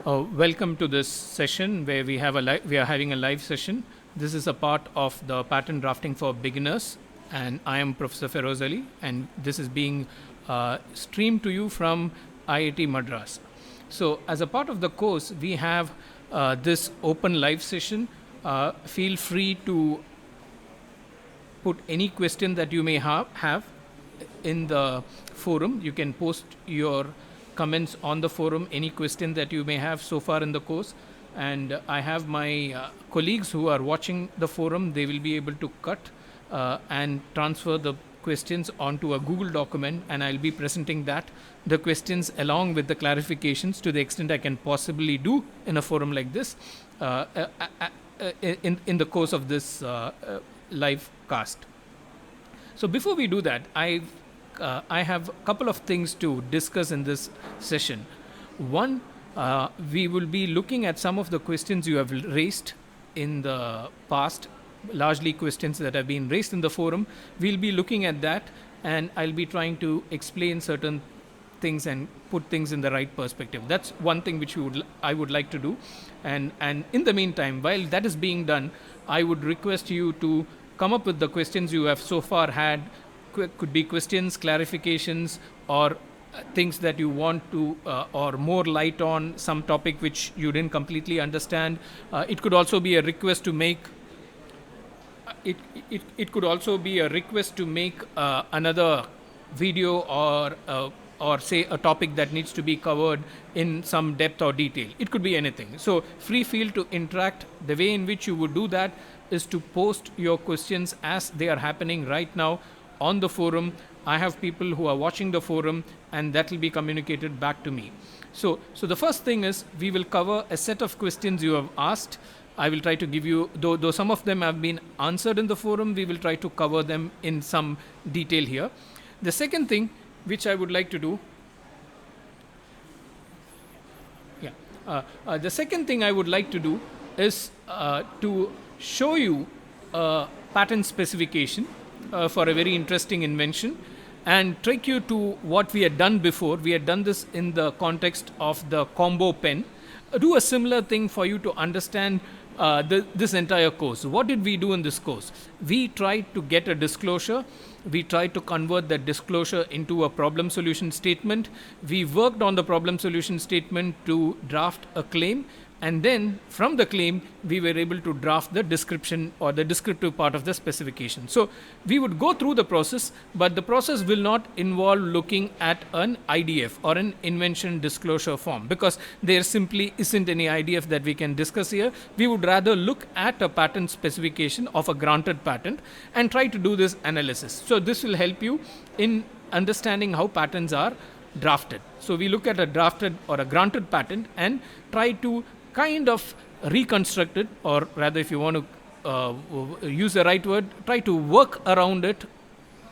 Welcome to this session where we are having a live session. This is a part of the patent drafting for beginners, and I am Professor Feroz Ali, and this is being streamed to you from IIT Madras. So, as a part of the course, we have this open live session. Feel free to put any question that you may have in the forum. You can post your comments on the forum, any question that you may have so far in the course. And I have my colleagues who are watching the forum. They will be able to cut and transfer the questions onto a Google document, and I'll be presenting the questions along with the clarifications to the extent I can possibly do in a forum like this in the course of this live cast. So before we do that, I have a couple of things to discuss in this session. One, we will be looking at some of the questions you have raised in the past, largely questions that have been raised in the forum. We'll be looking at that, and I'll be trying to explain certain things and put things in the right perspective. That's one thing which I would like to do. And in the meantime, while that is being done, I would request you to come up with the questions you have so far had. Could be questions, clarifications, or things that you want to or more light on some topic which you didn't completely understand. It could also be a request to make it could also be a request to make another video or say a topic that needs to be covered in some depth or detail. It could be anything. So free feel to interact. The way in which you would do that is to post your questions as they are happening right now on the forum. I have people who are watching the forum, and that will be communicated back to me. So the first thing is we will cover a set of questions you have asked. I will try to give you, though some of them have been answered in the forum, we will try to cover them in some detail here. The second thing which I would like to do, the second thing I would like to do is to show you a patent specification for a very interesting invention, and take you to what we had done before. We had done this in the context of the combo pen. Do a similar thing for you to understand this entire course. What did we do in this course? We tried to get a disclosure. We tried to convert that disclosure into a problem solution statement. We worked on the problem solution statement to draft a claim. And then from the claim, we were able to draft the description or the descriptive part of the specification. So we would go through the process, but the process will not involve looking at an IDF or an invention disclosure form, because there simply isn't any IDF that we can discuss here. We would rather look at a patent specification of a granted patent and try to do this analysis. So this will help you in understanding how patents are drafted. So we look at a drafted or a granted patent and try to kind of reconstruct it, or rather, if you want to use the right word, try to work around it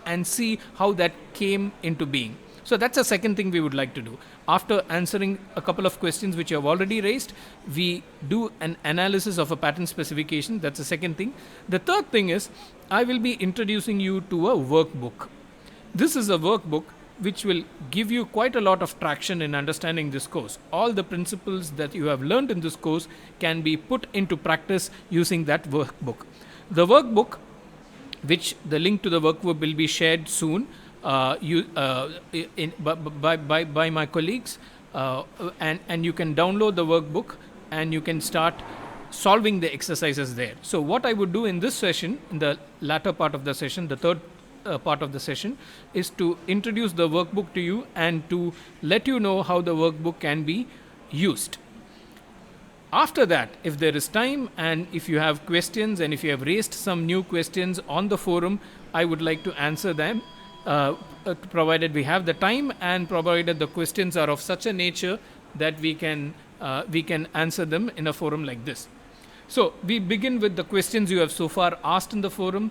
and see how that came into being. So that's the second thing we would like to do. After answering a couple of questions which you have already raised, we do an analysis of a patent specification. That's the second thing. The third thing is I will be introducing you to a workbook. This is a workbook which will give you quite a lot of traction in understanding this course. All the principles that you have learned in this course can be put into practice using that workbook. The workbook, which the link to the workbook will be shared soon by my colleagues, and you can download the workbook and you can start solving the exercises there. So what I would do in this session, in the latter part of the session, the third part of the session, is to introduce the workbook to you and to let you know how the workbook can be used. After that, if there is time and if you have questions and if you have raised some new questions on the forum, I would like to answer them, provided we have the time and provided the questions are of such a nature that we can answer them in a forum like this. So we begin with the questions you have so far asked in the forum.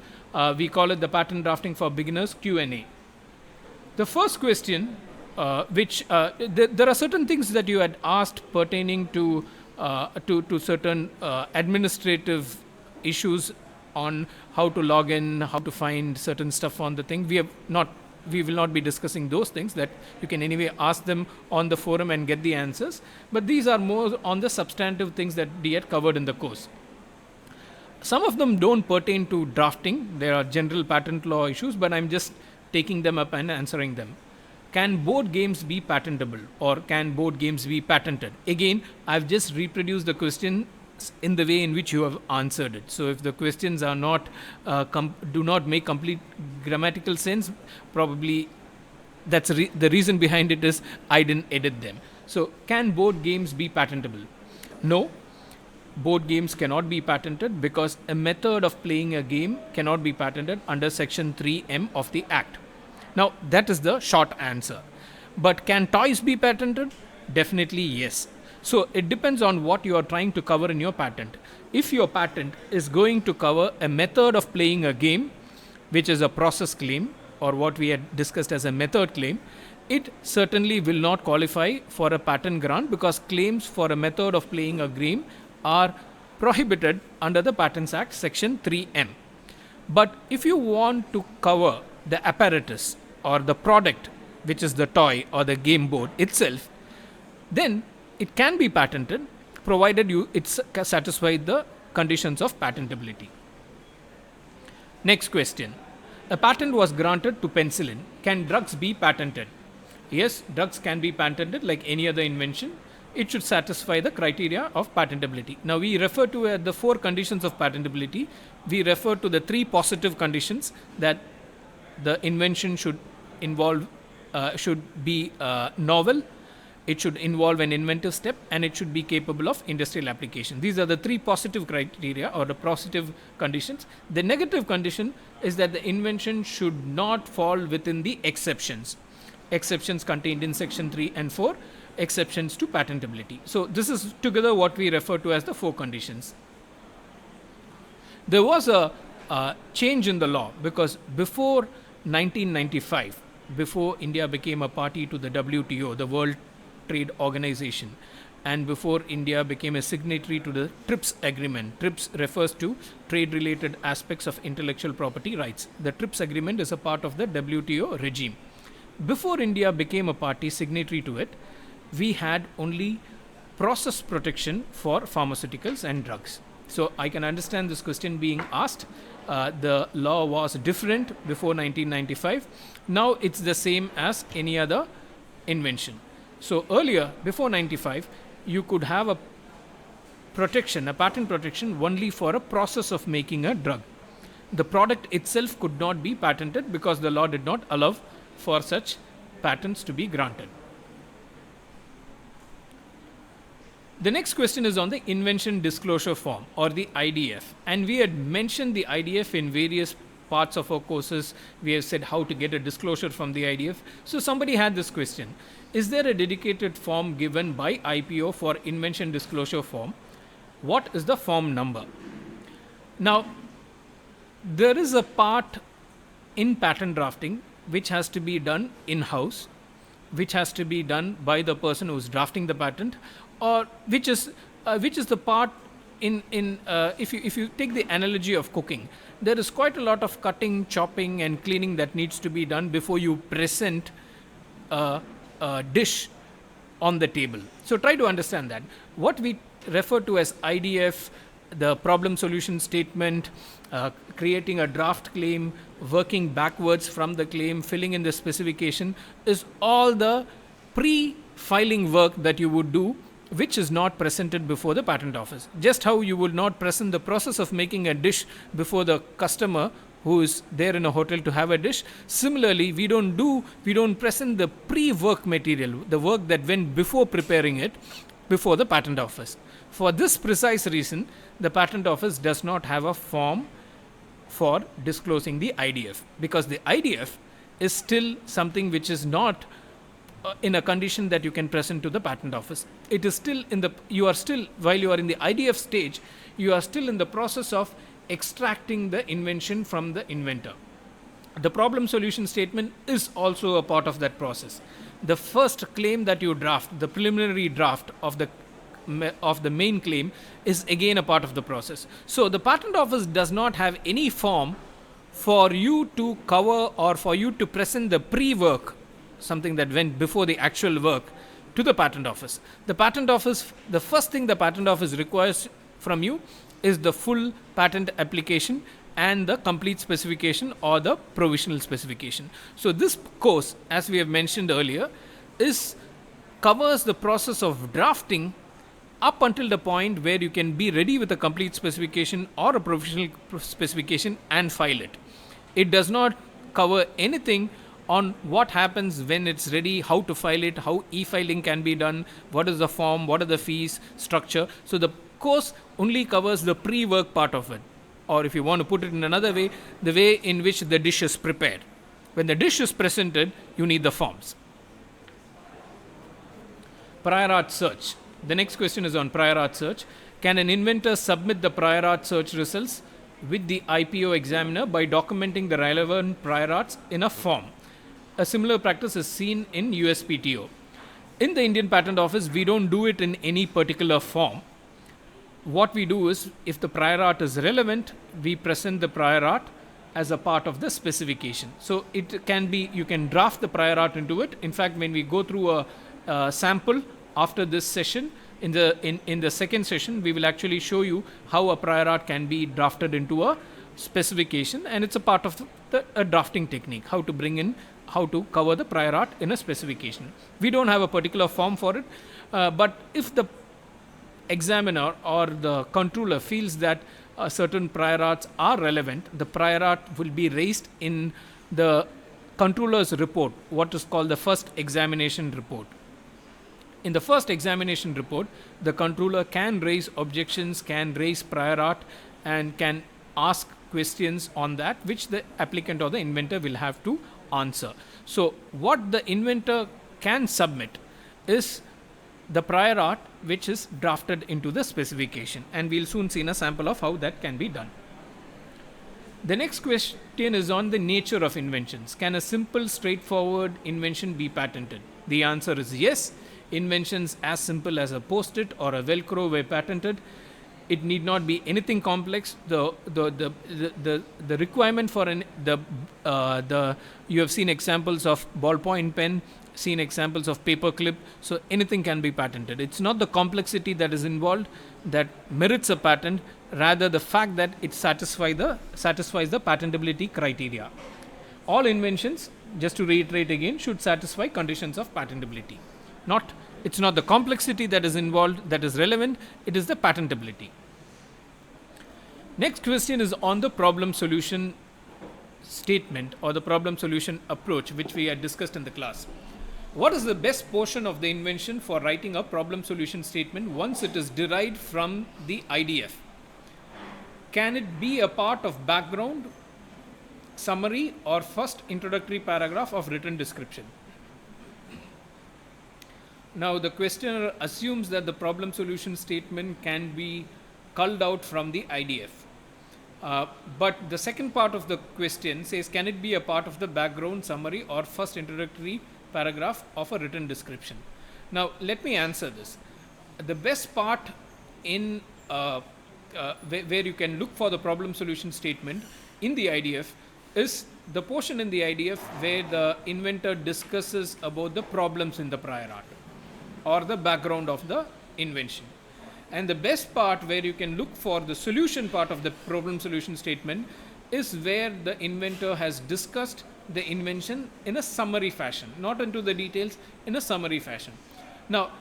We call it the Patent Drafting for Beginners Q&A. The first question, there are certain things that you had asked pertaining to certain administrative issues on how to log in, how to find certain stuff on the thing. We have not we will not be discussing those things. That you can anyway ask them on the forum and get the answers. But these are more on the substantive things that we had covered in the course. Some of them don't pertain to drafting. There are general patent law issues, but I'm just taking them up and answering them. Can board games be patentable, or can board games be patented? Again, I've just reproduced the question in the way in which you have answered it. So if the questions are not do not make complete grammatical sense, probably that's the reason behind it is I didn't edit them. So can board games be patentable? No. Board games cannot be patented because a method of playing a game cannot be patented under section 3M of the Act. Now that is the short answer. But can toys be patented? Definitely yes. So it depends on what you are trying to cover in your patent. If your patent is going to cover a method of playing a game, which is a process claim, or what we had discussed as a method claim, it certainly will not qualify for a patent grant, because claims for a method of playing a game are prohibited under the Patents Act section 3M. But if you want to cover the apparatus or the product, which is the toy or the game board itself, then it can be patented provided it satisfies the conditions of patentability. Next question. A patent was granted to penicillin. Can drugs be patented? Yes, drugs can be patented like any other invention. It should satisfy the criteria of patentability. Now we refer to the 4 conditions of patentability. We refer to the 3 positive conditions, that the invention should involve, should be novel, it should involve an inventive step, and it should be capable of industrial application. These are the 3 positive criteria, or the positive conditions. The negative condition is that the invention should not fall within the exceptions. Exceptions contained in section 3 and 4, exceptions to patentability. So this is together what we refer to as the 4 conditions. There was a change in the law, because before 1995, before India became a party to the WTO, the World Trade Organization, and before India became a signatory to the TRIPS agreement. TRIPS refers to trade related aspects of intellectual property rights. The TRIPS agreement is a part of the WTO regime. Before India became a party signatory to it, we had only process protection for pharmaceuticals and drugs. So I can understand this question being asked. The law was different before 1995. Now it's the same as any other invention. So earlier, before 95, you could have a protection, a patent protection only for a process of making a drug. The product itself could not be patented because the law did not allow for such patents to be granted. The next question is on the Invention Disclosure Form, or the IDF. And we had mentioned the IDF in various parts of our courses. We have said how to get a disclosure from the IDF. So somebody had this question. Is there a dedicated form given by IPO for Invention Disclosure Form? What is the form number? Now, there is a part in patent drafting which has to be done in-house, which has to be done by the person who is drafting the patent, or which is the part if you take the analogy of cooking, there is quite a lot of cutting, chopping and cleaning that needs to be done before you present a dish on the table. So try to understand that. What we refer to as IDF, the problem solution statement, creating a draft claim, working backwards from the claim, filling in the specification, is all the pre-filing work that you would do, which is not presented before the patent office. Just how you would not present the process of making a dish before the customer who is there in a hotel to have a dish. Similarly, we don't present the pre-work material, the work that went before preparing it, before the patent office. For this precise reason, the patent office does not have a form for disclosing the IDF, because the IDF is still something which is not in a condition that you can present to the patent office. It is still while you are in the IDF stage, you are still in the process of extracting the invention from the inventor. The problem solution statement is also a part of that process. The first claim that you draft, the preliminary draft of the main claim, is again a part of the process. So the patent office does not have any form for you to cover or for you to present the pre-work, something that went before the actual work, to the patent office. The patent office, the first thing the patent office requires from you is the full patent application and the complete specification or the provisional specification. So this course, as we have mentioned earlier, covers the process of drafting up until the point where you can be ready with a complete specification or a provisional specification and file it. It does not cover anything on what happens when it's ready, how to file it, how e-filing can be done, what is the form, what are the fees, structure. So the course only covers the pre-work part of it. Or if you want to put it in another way, the way in which the dish is prepared. When the dish is presented, you need the forms. Prior art search. The next question is on prior art search. Can an inventor submit the prior art search results with the IPO examiner by documenting the relevant prior arts in a form? A similar practice is seen in USPTO. In the Indian Patent Office, we don't do it in any particular form. What we do is, if the prior art is relevant, we present the prior art as a part of the specification. So it can be, you can draft the prior art into it. In fact, when we go through a sample after this session, in the second session, we will actually show you how a prior art can be drafted into a specification, and it's a part of a drafting technique, how to cover the prior art in a specification. We don't have a particular form for it, but if the examiner or the controller feels that certain prior arts are relevant, the prior art will be raised in the controller's report, what is called the first examination report. In the first examination report, the controller can raise objections, can raise prior art, and can ask questions on that, which the applicant or the inventor will have to answer. So what the inventor can submit is the prior art which is drafted into the specification, and we'll soon see a sample of how that can be done. The next question is on the nature of inventions. Can a simple, straightforward invention be patented? The answer is yes. Inventions as simple as a post-it or a Velcro were patented. It need not be anything complex. The requirement for you have seen examples of ballpoint pen, seen examples of paper clip. So anything can be patented. It's not the complexity that is involved that merits a patent, rather the fact that it satisfies the patentability criteria. All inventions, just to reiterate again, should satisfy conditions of patentability. It's not the complexity that is involved that is relevant, it is the patentability. Next question is on the problem solution statement or the problem solution approach, which we had discussed in the class. What is the best portion of the invention for writing a problem solution statement once it is derived from the IDF? Can it be a part of background, summary, or first introductory paragraph of written description? Now, the questioner assumes that the problem solution statement can be culled out from the IDF. But the second part of the question says, can it be a part of the background, summary, or first introductory paragraph of a written description? Now, let me answer this. The best part in where you can look for the problem solution statement in the IDF is the portion in the IDF where the inventor discusses about the problems in the prior art or the background of the invention. And the best part where you can look for the solution part of the problem solution statement is where the inventor has discussed the invention in a summary fashion, not into the details, in a summary fashion. Now,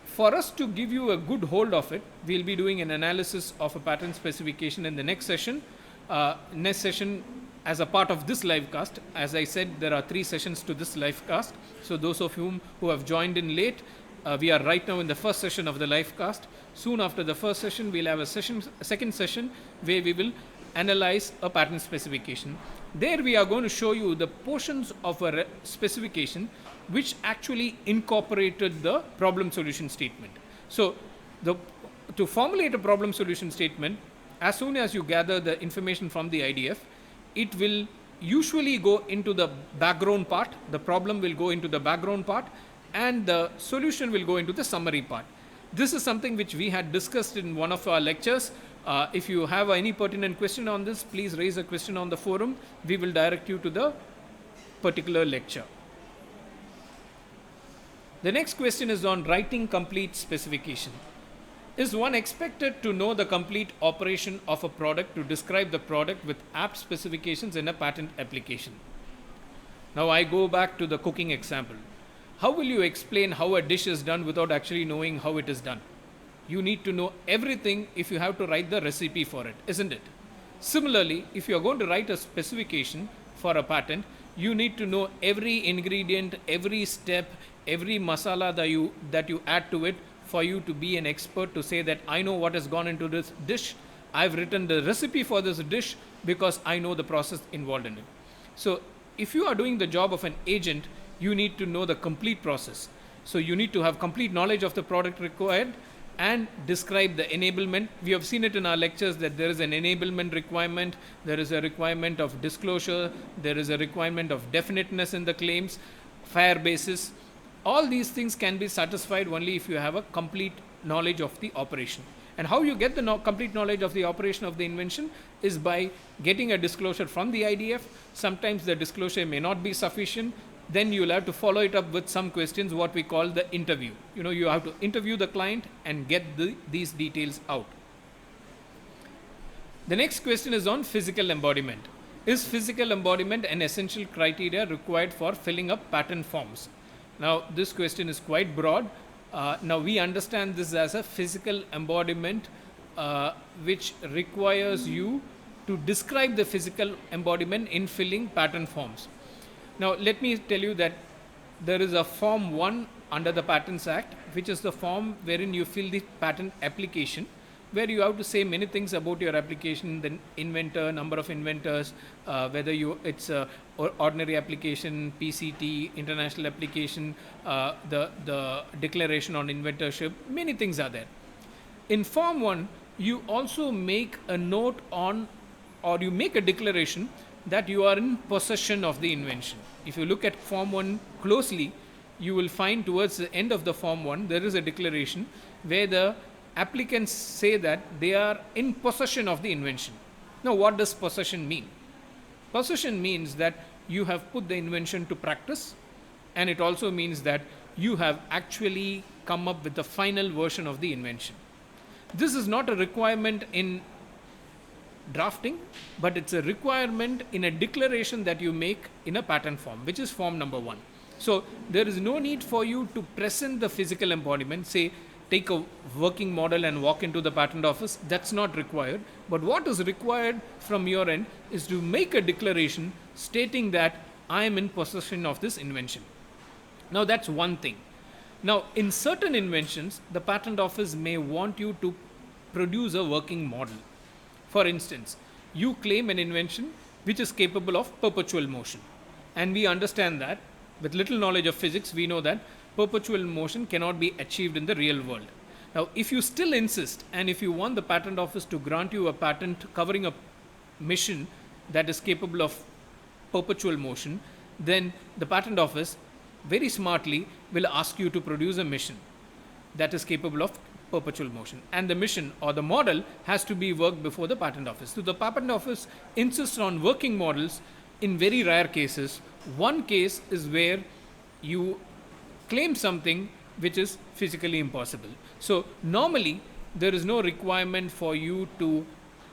for us to give you a good hold of it, we'll be doing an analysis of a patent specification in the next session. As a part of this live cast, as I said, there are 3 sessions to this live cast. So those of whom who have joined in late, we are right now in the first session of the live cast. Soon after the first session, we'll have a second session where we will analyze a patent specification. There we are going to show you the portions of a specification which actually incorporated the problem solution statement. So to formulate a problem solution statement, as soon as you gather the information from the IDF, it will usually go into the background part. The problem will go into the background part, and the solution will go into the summary part. This is something which we had discussed in one of our lectures If you have any pertinent question on this, please raise a question on the forum. We will direct you to the particular lecture. The next question is on writing complete specification. Is one expected to know the complete operation of a product to describe the product with apt specifications in a patent application? Now I go back to the cooking example. How will you explain how a dish is done without actually knowing how it is done? You need to know everything if you have to write the recipe for it, isn't it? Similarly, if you are going to write a specification for a patent, you need to know every ingredient, every step, every masala that you add to it for you to be an expert to say that I know what has gone into this dish. I've written the recipe for this dish because I know the process involved in it. So if you are doing the job of an agent, you need to know the complete process. So you need to have complete knowledge of the product required and describe the enablement. We have seen it in our lectures that there is an enablement requirement, there is a requirement of disclosure, there is a requirement of definiteness in the claims, fair basis. All these things can be satisfied only if you have a complete knowledge of the operation. And how you get the complete knowledge of the operation of the invention is by getting a disclosure from the IDF. Sometimes the disclosure may not be sufficient. Then you will have to follow it up with some questions, what we call the interview. You have to interview the client and get these details out. The next question is on physical embodiment. Is physical embodiment an essential criteria required for filling up patent forms? Now, this question is quite broad. Now, we understand this as a physical embodiment which requires you to describe the physical embodiment in filling patent forms. Now, let me tell you that there is a Form 1 under the Patents Act, which is the form wherein you fill the patent application, where you have to say many things about your application, the inventor, number of inventors, whether it's a ordinary application, PCT, international application, the declaration on inventorship, many things are there. In Form 1, you also make a note on, or you make a declaration that you are in possession of the invention. If you look at Form 1 closely, you will find towards the end of the Form 1, there is a declaration where the applicants say that they are in possession of the invention. Now, what does possession mean? Possession means that you have put the invention to practice, and it also means that you have actually come up with the final version of the invention. This is not a requirement in drafting, but it's a requirement in a declaration that you make in a patent form, which is form number 1. So there is no need for you to present the physical embodiment, say take a working model and walk into the patent office. That's not required. But what is required from your end is to make a declaration stating that I am in possession of this invention. Now that's one thing. Now in certain inventions, the patent office may want you to produce a working model. For instance, you claim an invention which is capable of perpetual motion. And we understand that with little knowledge of physics, we know that perpetual motion cannot be achieved in the real world. Now, if you still insist and if you want the patent office to grant you a patent covering a mission that is capable of perpetual motion, then the patent office very smartly will ask you to produce a mission that is capable of perpetual motion, and the mission or the model has to be worked before the patent office. So the patent office insists on working models in very rare cases. One case is where you claim something which is physically impossible. So normally there is no requirement for you to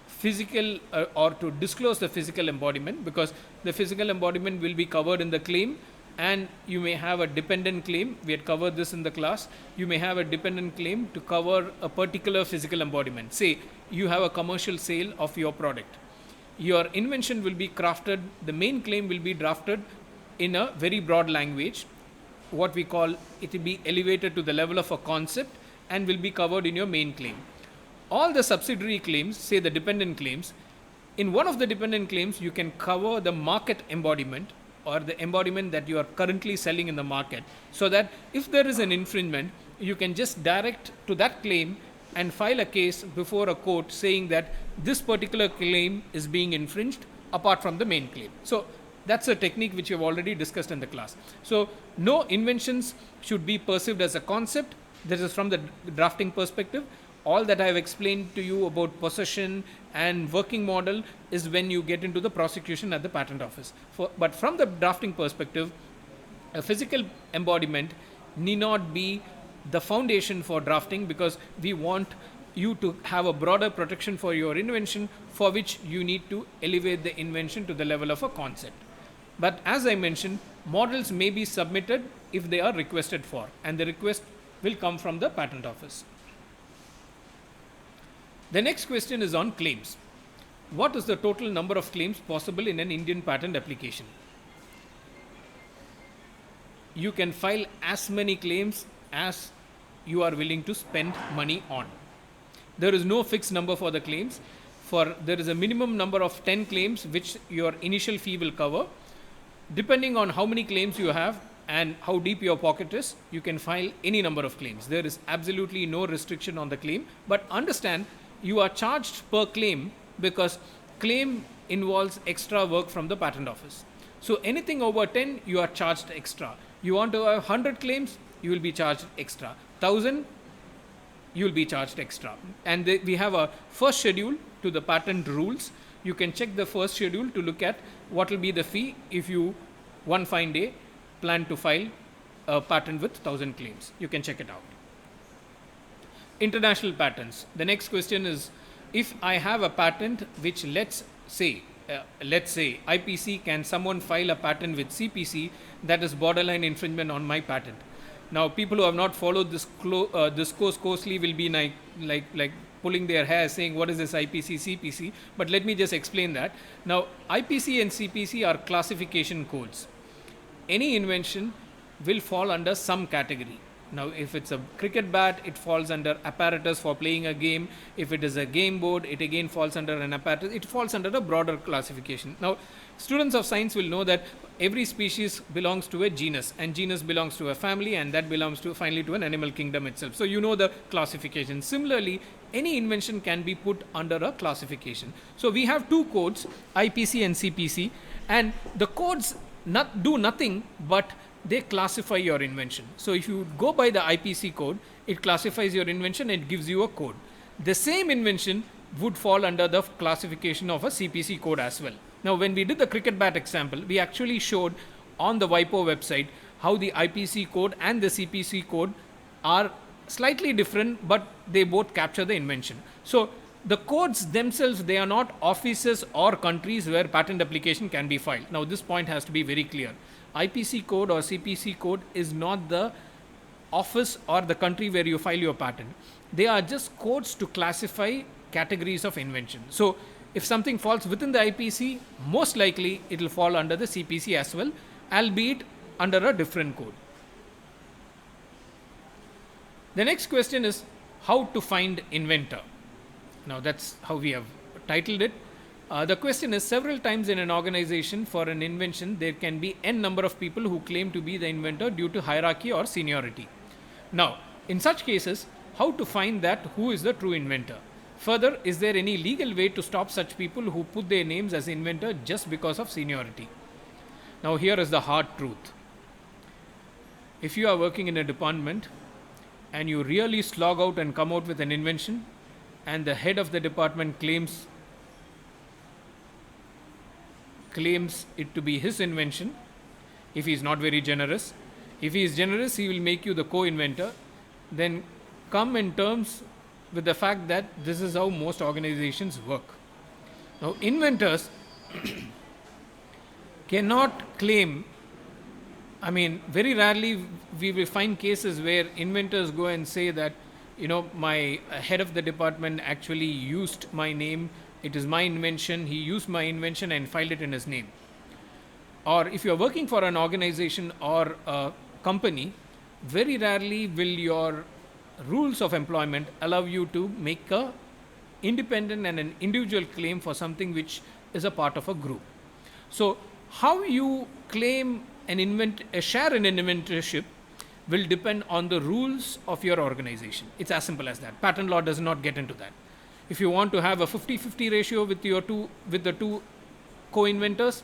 physical or to disclose the physical embodiment, because the physical embodiment will be covered in the claim, and you may have a dependent claim. We had covered this in the class. You may have a dependent claim to cover a particular physical embodiment. Say you have a commercial sale of your product. Your invention will be crafted, the main claim will be drafted in a very broad language. What we call, it will be elevated to the level of a concept and will be covered in your main claim. All the subsidiary claims, say the dependent claims, in one of the dependent claims you can cover the market embodiment or the embodiment that you are currently selling in the market, so that if there is an infringement, you can just direct to that claim and file a case before a court saying that this particular claim is being infringed apart from the main claim. So that's a technique which you have already discussed in the class. So no inventions should be perceived as a concept. This is from the drafting perspective. all that I have explained to you about possession and working model is when you get into the prosecution at the patent office. But from the drafting perspective, a physical embodiment need not be the foundation for drafting, because we want you to have a broader protection for your invention, for which you need to elevate the invention to the level of a concept. But as I mentioned, models may be submitted if they are requested for, and the request will come from the patent office. The next question is on claims. What is the total number of claims possible in an Indian patent application? You can file as many claims as you are willing to spend money on. There is no fixed number for the claims. There is a minimum number of 10 claims which your initial fee will cover. Depending on how many claims you have and how deep your pocket is, you can file any number of claims. There is absolutely no restriction on the claim, but understand you are charged per claim because claim involves extra work from the patent office. So anything over 10, you are charged extra. You want to have 100 claims, you will be charged extra. 1000, you will be charged extra. And we have a first schedule to the patent rules. You can check the first schedule to look at what will be the fee if you one fine day plan to file a patent with 1000 claims. You can check it out. International patents. The next question is, if I have a patent which let's say IPC, can someone file a patent with CPC that is borderline infringement on my patent? Now, people who have not followed this course closely will be like pulling their hair saying, what is this IPCCPC? But let me just explain that. Now, IPC and CPC are classification codes. Any invention will fall under some category. Now, if it's a cricket bat, it falls under apparatus for playing a game. If it is a game board, it again falls under an apparatus. It falls under a broader classification. Now, students of science will know that every species belongs to a genus, and genus belongs to a family, and that belongs to finally to an animal kingdom itself. So you know the classification. Similarly, any invention can be put under a classification. So we have two codes, IPC and CPC, and the codes do nothing but they classify your invention. So if you go by the IPC code, it classifies your invention and it gives you a code. The same invention would fall under the classification of a CPC code as well. Now, when we did the cricket bat example, we actually showed on the WIPO website how the IPC code and the CPC code are slightly different, but they both capture the invention. So the codes themselves, they are not offices or countries where patent application can be filed. Now, this point has to be very clear. IPC code or CPC code is not the office or the country where you file your patent. They are just codes to classify categories of invention. So if something falls within the IPC, most likely it will fall under the CPC as well, albeit under a different code. The next question is how to find inventor. Now, that's how we have titled it. The question is, several times in an organization for an invention, there can be n number of people who claim to be the inventor due to hierarchy or seniority. Now, in such cases, how to find that who is the true inventor? Further, is there any legal way to stop such people who put their names as inventor just because of seniority? Now, here is the hard truth. If you are working in a department and you really slog out and come out with an invention, and the head of the department claims it to be his invention, if he is not very generous. If he is generous, he will make you the co-inventor. Then come in terms with the fact that this is how most organizations work. Now, inventors cannot claim, very rarely we will find cases where inventors go and say that, my head of the department actually used my name. It is my invention. He used my invention and filed it in his name. Or if you are working for an organization or a company, very rarely will your rules of employment allow you to make a independent and an individual claim for something which is a part of a group. So how you claim a share in an inventorship will depend on the rules of your organization. It's as simple as that. Patent law does not get into that. If you want to have a 50-50 ratio with the two co-inventors,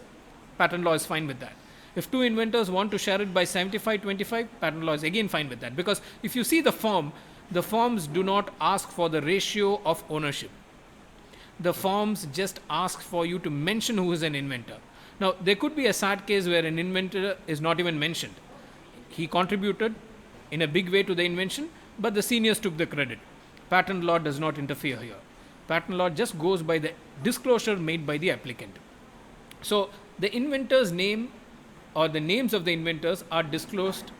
patent law is fine with that. If two inventors want to share it by 75-25, patent law is again fine with that. Because if you see the form, The forms do not ask for the ratio of ownership. The forms just ask for you to mention who is an inventor. Now, there could be a sad case where an inventor is not even mentioned. He contributed in a big way to the invention, but the seniors took the credit. Patent law does not interfere here. Patent law just goes by the disclosure made by the applicant. So, the inventor's name or the names of the inventors are disclosed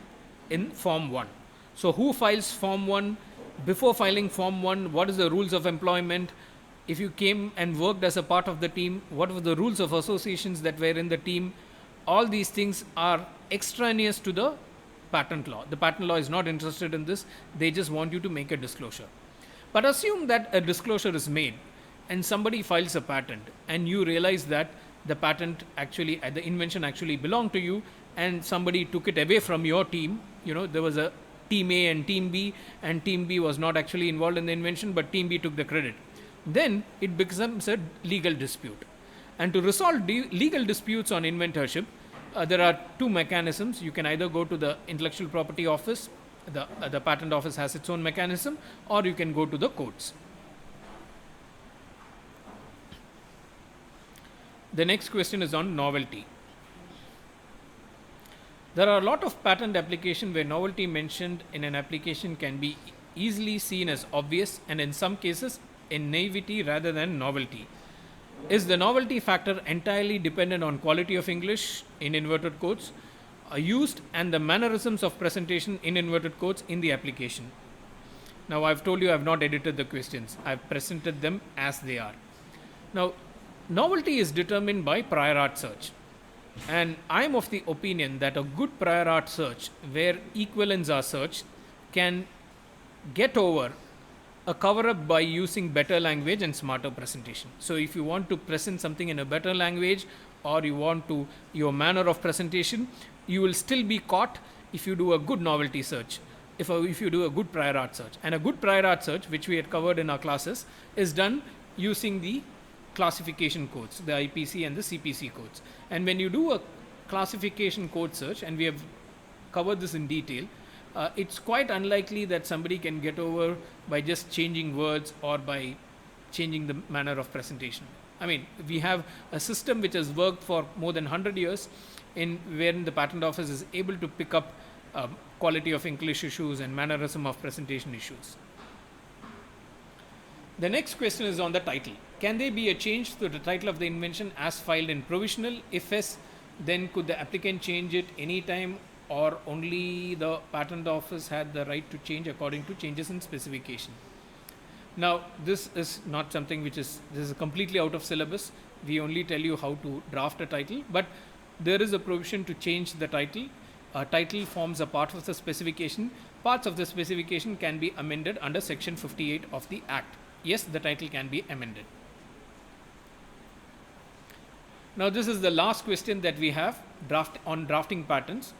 in Form 1. So, who files Form 1? Before filing Form 1, what is the rules of employment? If you came and worked as a part of the team, what were the rules of associations that were in the team? All these things are extraneous to the patent law. The patent law is not interested in this. They just want you to make a disclosure. But assume that a disclosure is made and somebody files a patent and you realize that the patent actually, the invention actually belonged to you, and somebody took it away from your team. There was a team A and team B, and team B was not actually involved in the invention, but team B took the credit. Then it becomes a legal dispute. And to resolve legal disputes on inventorship, there are two mechanisms. You can either go to the intellectual property office, the patent office has its own mechanism, or you can go to the courts. The next question is on novelty. There are a lot of patent applications where novelty mentioned in an application can be easily seen as obvious, and in some cases in naivety rather than novelty. Is the novelty factor entirely dependent on quality of English in inverted quotes used and the mannerisms of presentation in inverted quotes in the application? Now, I've told you I have not edited the questions. I've presented them as they are. Now, novelty is determined by prior art search. And I'm of the opinion that a good prior art search where equivalents are searched can get over a cover up by using better language and smarter presentation. So if you want to present something in a better language, or you want to your manner of presentation, you will still be caught if you do a good novelty search, if you do a good prior art search. And a good prior art search, which we had covered in our classes, is done using the classification codes, the IPC and the CPC codes. And when you do a classification code search, and we have covered this in detail, it's quite unlikely that somebody can get over by just changing words or by changing the manner of presentation. I mean, we have a system which has worked for more than 100 years, wherein the patent office is able to pick up quality of English issues and mannerism of presentation issues. The next question is on the title. Can there be a change to the title of the invention as filed in provisional? If yes, then could the applicant change it anytime, or only the patent office had the right to change according to changes in specification? Now, this is not something this is completely out of syllabus. We only tell you how to draft a title, but there is a provision to change the title. A title forms a part of the specification. Parts of the specification can be amended under section 58 of the Act. Yes, the title can be amended. Now, this is the last question that we have on drafting patents.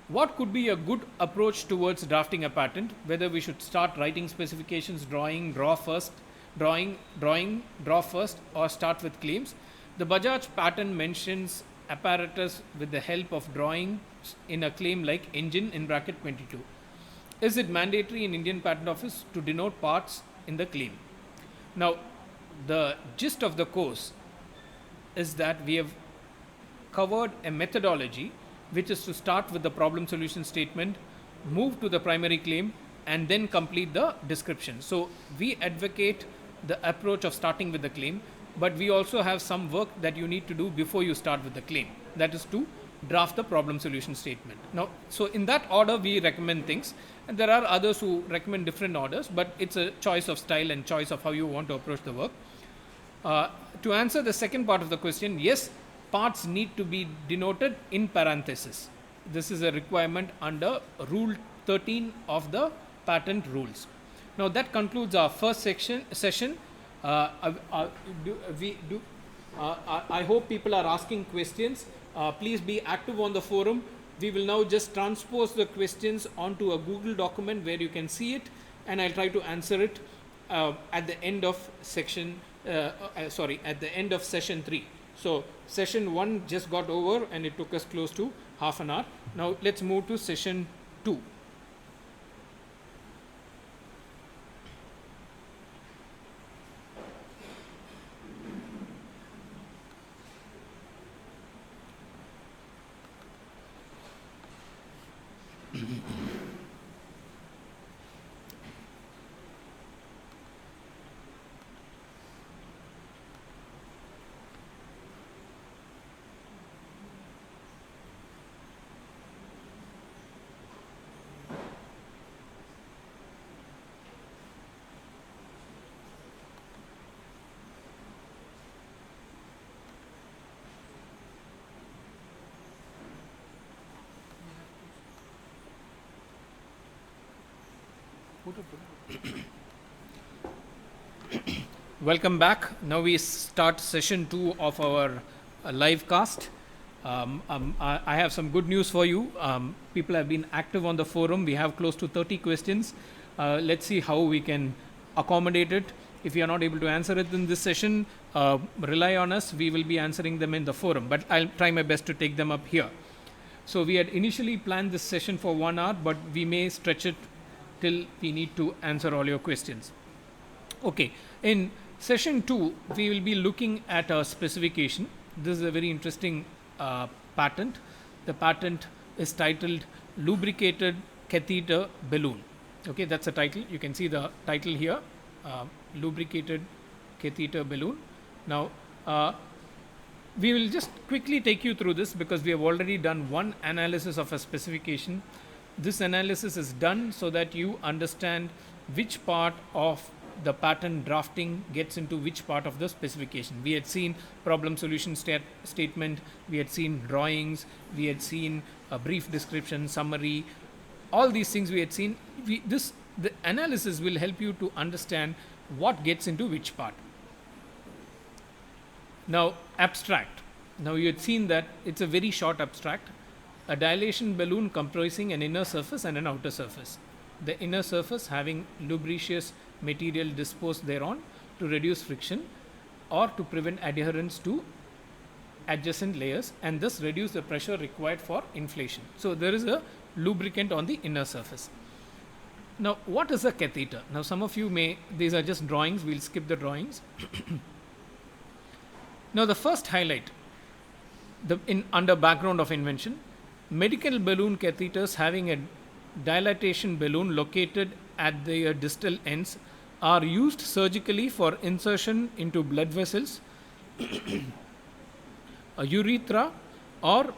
What could be a good approach towards drafting a patent? Whether we should start writing specifications, draw first, or start with claims. The Bajaj patent mentions apparatus with the help of drawing in a claim like engine in bracket 22. Is it mandatory in Indian Patent Office to denote parts in the claim? Now, the gist of the course is that we have covered a methodology which is to start with the problem solution statement, move to the primary claim, and then complete the description. So we advocate the approach of starting with the claim, but we also have some work that you need to do before you start with the claim. That is to draft the problem solution statement. Now, so in that order we recommend things, and there are others who recommend different orders, but it's a choice of style and choice of how you want to approach the work. To answer the second part of the question, yes, parts need to be denoted in parentheses. This is a requirement under Rule 13 of the patent rules. Now that concludes our first session. I hope people are asking questions. Please be active on the forum. We will now just transpose the questions onto a Google document where you can see it, and I'll try to answer it at the end of session 3. So session 1 just got over and it took us close to half an hour. Now let's move to session 2. Welcome back. Now we start session 2 of our live cast. I have some good news for you. People have been active on the forum. We have close to 30 questions. Let's see how we can accommodate it. If you are not able to answer it in this session, rely on us. We will be answering them in the forum, but I'll try my best to take them up here. So we had initially planned this session for 1 hour, but we may stretch it till we need to answer all your questions. Okay, in session 2, we will be looking at a specification. This is a very interesting patent. The patent is titled Lubricated Catheter Balloon. Okay, that's the title. You can see the title here, Lubricated Catheter Balloon. Now, we will just quickly take you through this because we have already done one analysis of a specification. This analysis is done so that you understand which part of the patent drafting gets into which part of the specification. We had seen problem solution statement, we had seen drawings, we had seen a brief description, summary, all these things we had seen. The analysis will help you to understand what gets into which part. Now, abstract. Now, you had seen that it's a very short abstract. A dilation balloon comprising an inner surface and an outer surface. The inner surface having lubricious material disposed thereon to reduce friction or to prevent adherence to adjacent layers and thus reduce the pressure required for inflation. So, there is a lubricant on the inner surface. Now, what is a catheter? Now, some of you may, these are just drawings, we'll skip the drawings. Now, the first highlight under background of invention, medical balloon catheters having a dilatation balloon located at their distal ends are used surgically for insertion into blood vessels, a urethra, or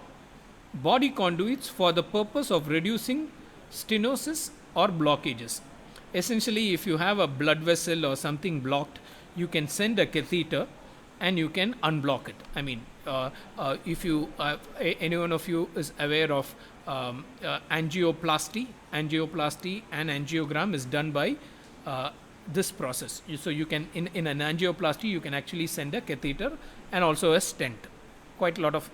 body conduits for the purpose of reducing stenosis or blockages. Essentially, if you have a blood vessel or something blocked, you can send a catheter and you can unblock it. I mean, if you any one of you is aware of angioplasty and angiogram is done by this process. So you can in an angioplasty you can actually send a catheter and also a stent. Quite a lot of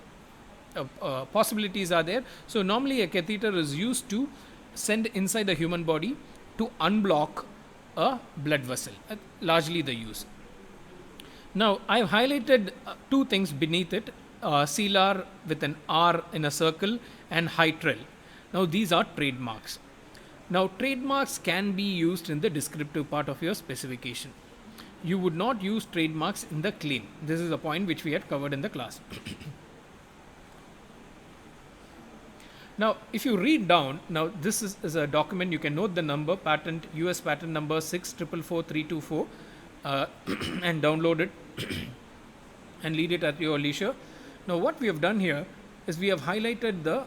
possibilities are there. So normally a catheter is used to send inside the human body to unblock a blood vessel. Largely the use. Now, I have highlighted two things beneath it, CLR with an R in a circle and Hytrel. Now, these are trademarks. Now, trademarks can be used in the descriptive part of your specification. You would not use trademarks in the claim. This is a point which we had covered in the class. Now, if you read down, now this is a document, you can note the number, patent, US patent number 6444324. And download it and read it at your leisure. Now, what we have done here is we have highlighted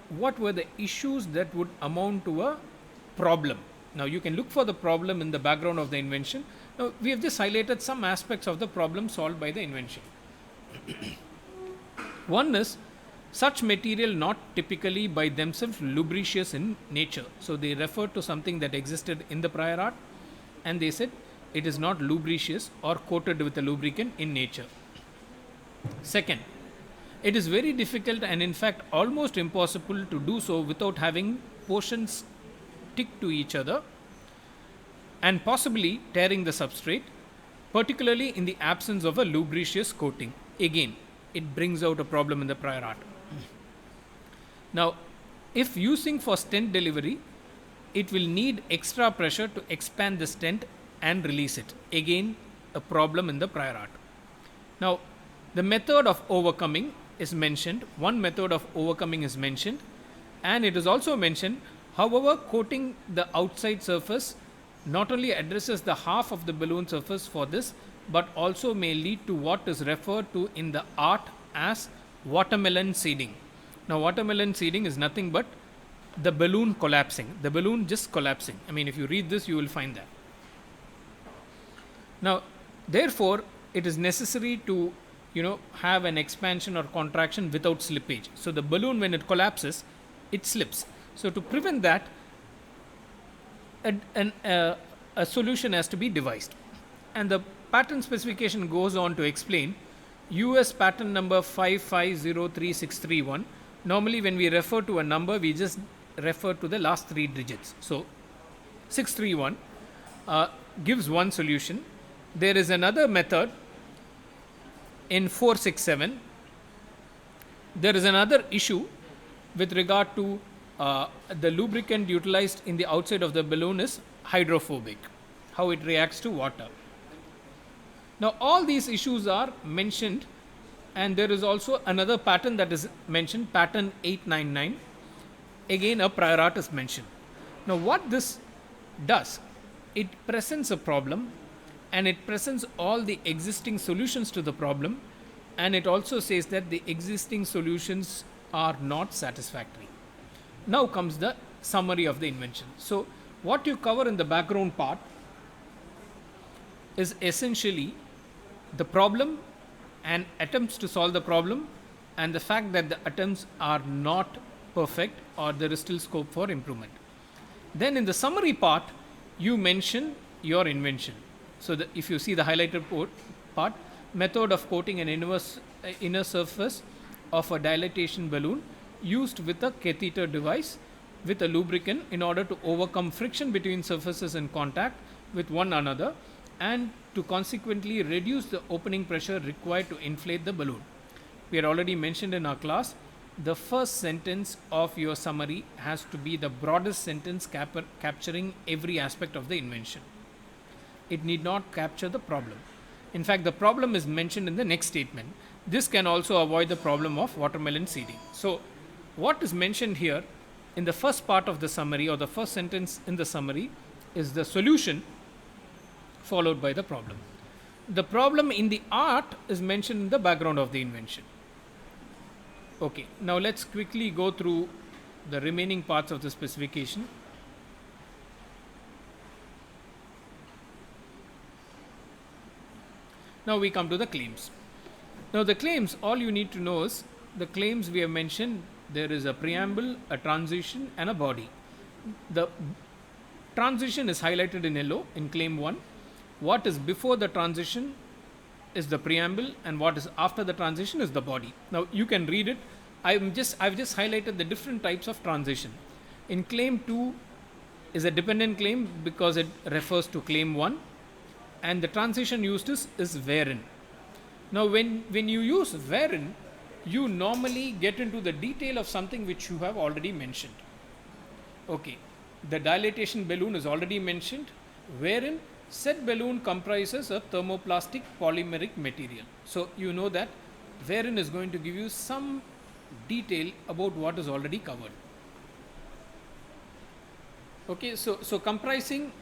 what were the issues that would amount to a problem. Now, you can look for the problem in the background of the invention. Now, we have just highlighted some aspects of the problem solved by the invention. One is such material not typically by themselves lubricious in nature. So, they referred to something that existed in the prior art and they said it is not lubricious or coated with a lubricant in nature. Second, it is very difficult and in fact almost impossible to do so without having portions stick to each other and possibly tearing the substrate, particularly in the absence of a lubricious coating. Again, it brings out a problem in the prior art. Now, if using for stent delivery, it will need extra pressure to expand the stent and release it. Again, a problem in the prior art. Now, the method of overcoming is mentioned. One method of overcoming is mentioned, and it is also mentioned, however, coating the outside surface not only addresses the half of the balloon surface for this, but also may lead to what is referred to in the art as watermelon seeding. Now, watermelon seeding is nothing but the balloon collapsing, the balloon just collapsing. I mean, if you read this, you will find that. Now, therefore, it is necessary to have an expansion or contraction without slippage. So, the balloon when it collapses, it slips. So, to prevent that, a solution has to be devised. And the patent specification goes on to explain US patent number 5503631. Normally, when we refer to a number, we just refer to the last three digits. So, 631 gives one solution. There is another method in 467. There is another issue with regard to the lubricant utilized in the outside of the balloon is hydrophobic, how it reacts to water. Now, all these issues are mentioned, and there is also another patent that is mentioned, patent 899. Again, a prior art is mentioned. Now, what this does, it presents a problem, and it presents all the existing solutions to the problem, and it also says that the existing solutions are not satisfactory. Now comes the summary of the invention. So, what you cover in the background part is essentially the problem and attempts to solve the problem, and the fact that the attempts are not perfect or there is still scope for improvement. Then in the summary part, you mention your invention. So, if you see the highlighted part, method of coating an inner surface of a dilatation balloon used with a catheter device with a lubricant in order to overcome friction between surfaces in contact with one another and to consequently reduce the opening pressure required to inflate the balloon. We had already mentioned in our class, the first sentence of your summary has to be the broadest sentence capturing every aspect of the invention. It need not capture the problem. In fact, the problem is mentioned in the next statement. This can also avoid the problem of watermelon seeding. So, what is mentioned here in the first part of the summary, or the first sentence in the summary, is the solution followed by the problem. The problem in the art is mentioned in the background of the invention. Okay, now let's quickly go through the remaining parts of the specification. Now we come to the claims. Now the claims, all you need to know is the claims we have mentioned. There is a preamble, a transition, and a body. The transition is highlighted in yellow in claim 1. What is before the transition is the preamble, and what is after the transition is the body. Now you can read it. I've just highlighted the different types of transition. In claim 2 is a dependent claim because it refers to claim 1, and the transition used is wherein. Now when you use wherein, you normally get into the detail of something which you have already mentioned. Okay, the dilatation balloon is already mentioned, wherein said balloon comprises a thermoplastic polymeric material. So you know that wherein is going to give you some detail about what is already covered. Okay, so comprising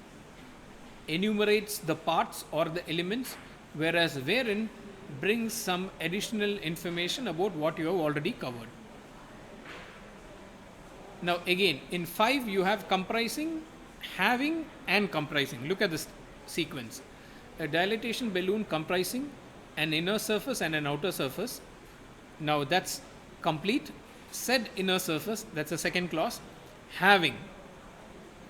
enumerates the parts or the elements, whereas wherein brings some additional information about what you have already covered. Now again, in 5 you have comprising, having, and comprising. Look at this sequence. A dilatation balloon comprising an inner surface and an outer surface. Now that's complete. Said inner surface, that's the second clause. Having,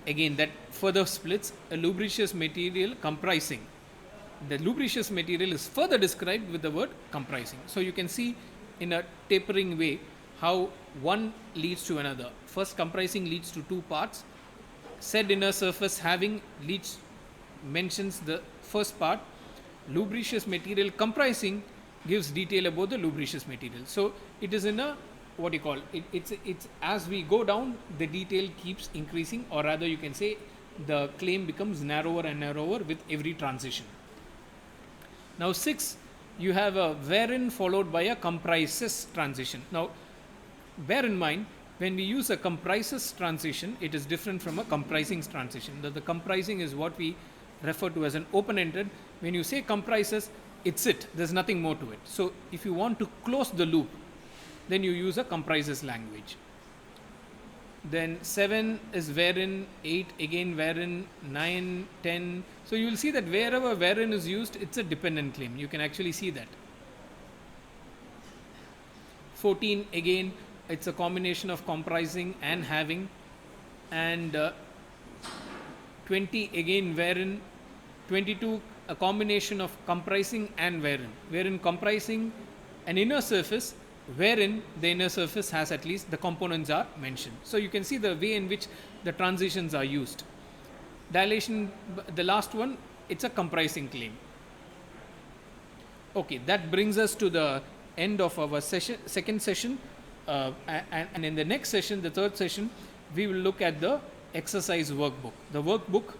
again that further splits a lubricious material comprising. The lubricious material is further described with the word comprising. So you can see in a tapering way how one leads to another. First, comprising leads to two parts. Said inner surface having mentions the first part. Lubricious material comprising gives detail about the lubricious material. So it is in a what you call it, it's as we go down, the detail keeps increasing, or rather you can say the claim becomes narrower and narrower with every transition. Now 6, you have a wherein followed by a comprises transition. Now bear in mind, when we use a comprises transition, it is different from a comprising transition. The comprising is what we refer to as an open-ended. When you say comprises, it's it, there's nothing more to it. So if you want to close the loop, then you use a comprises language. Then 7 is wherein, 8 again wherein, 9, 10. So you will see that wherever wherein is used, it's a dependent claim. You can actually see that. 14 again, it's a combination of comprising and having. And 20 again wherein 22 a combination of comprising and wherein comprising an inner surface wherein the inner surface has at least the components are mentioned. So you can see the way in which the transitions are used. Dilation, the last one, it's a comprising claim. Okay, that brings us to the end of our second session, and in the next session, the third session, we will look at the exercise workbook. The workbook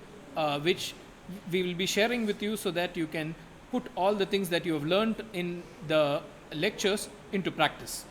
which we will be sharing with you so that you can put all the things that you have learned in the lectures into practice.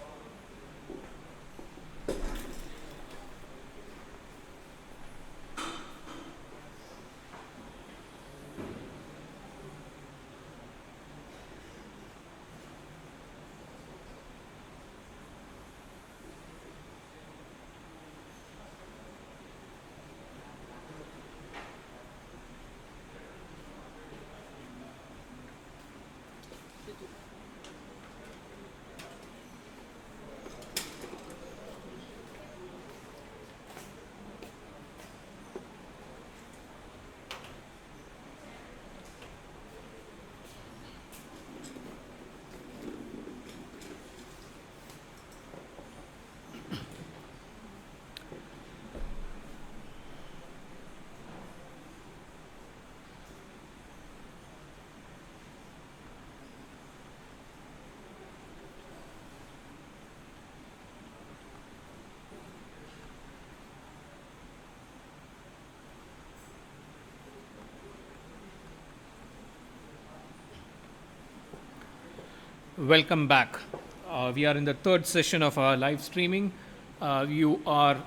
Welcome back. We are in the third session of our live streaming. You are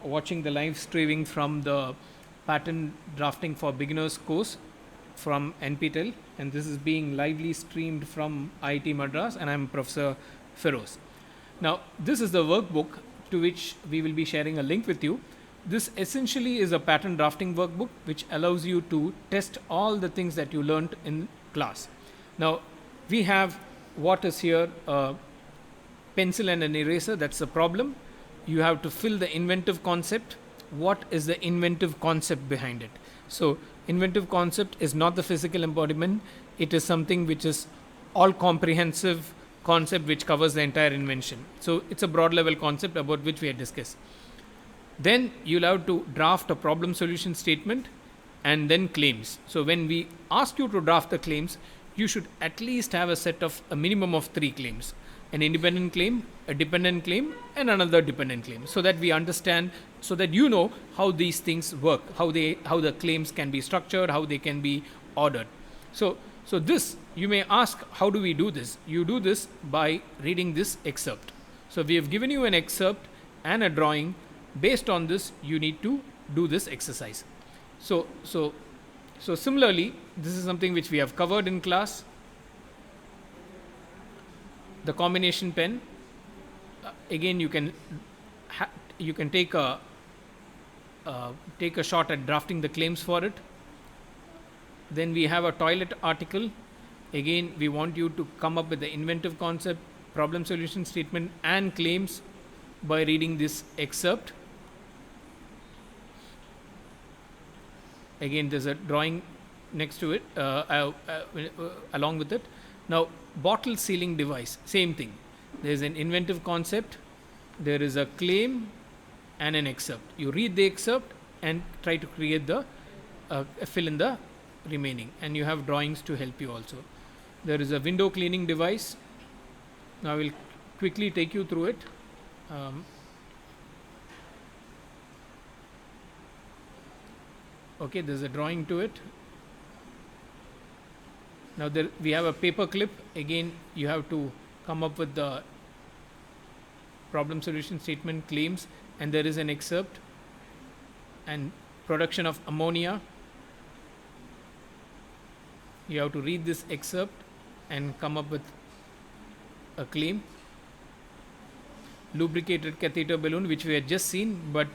watching the live streaming from the Patent Drafting for Beginners course from NPTEL, and this is being lively streamed from IIT Madras, and I'm Professor Feroz. Now, this is the workbook to which we will be sharing a link with you. This essentially is a patent drafting workbook which allows you to test all the things that you learned in class. Now, we have what is here, a pencil and an eraser. That's the problem. You have to fill the inventive concept. What is the inventive concept behind it? So inventive concept is not the physical embodiment. It is something which is all comprehensive concept which covers the entire invention. So it's a broad level concept about which we had discussed. Then you'll have to draft a problem solution statement and then claims. So when we ask you to draft the claims, you should at least have a minimum of 3 claims: an independent claim, a dependent claim, and another dependent claim, so that we understand, so that you know how these things work, how the claims can be structured, how they can be ordered. So this, you may ask, how do we do this? You do this by reading this excerpt. So we have given you an excerpt and a drawing. Based on this, you need to do this exercise. So similarly, this is something which we have covered in class. The combination pen, again you can take a shot at drafting the claims for it. Then we have a toilet article. Again, we want you to come up with the inventive concept, problem solution statement, and claims by reading this excerpt. Again, there's a drawing next to it, along with it. Now, bottle sealing device, same thing. There is an inventive concept, there is a claim, and an excerpt. You read the excerpt and try to create the fill in the remaining, and you have drawings to help you also. There is a window cleaning device. Now, I will quickly take you through it. Okay, there's a drawing to it. Now we have a paper clip. Again, you have to come up with the problem solution statement, claims, and there is an excerpt, and production of ammonia. You have to read this excerpt and come up with a claim. Lubricated catheter balloon, which we had just seen, but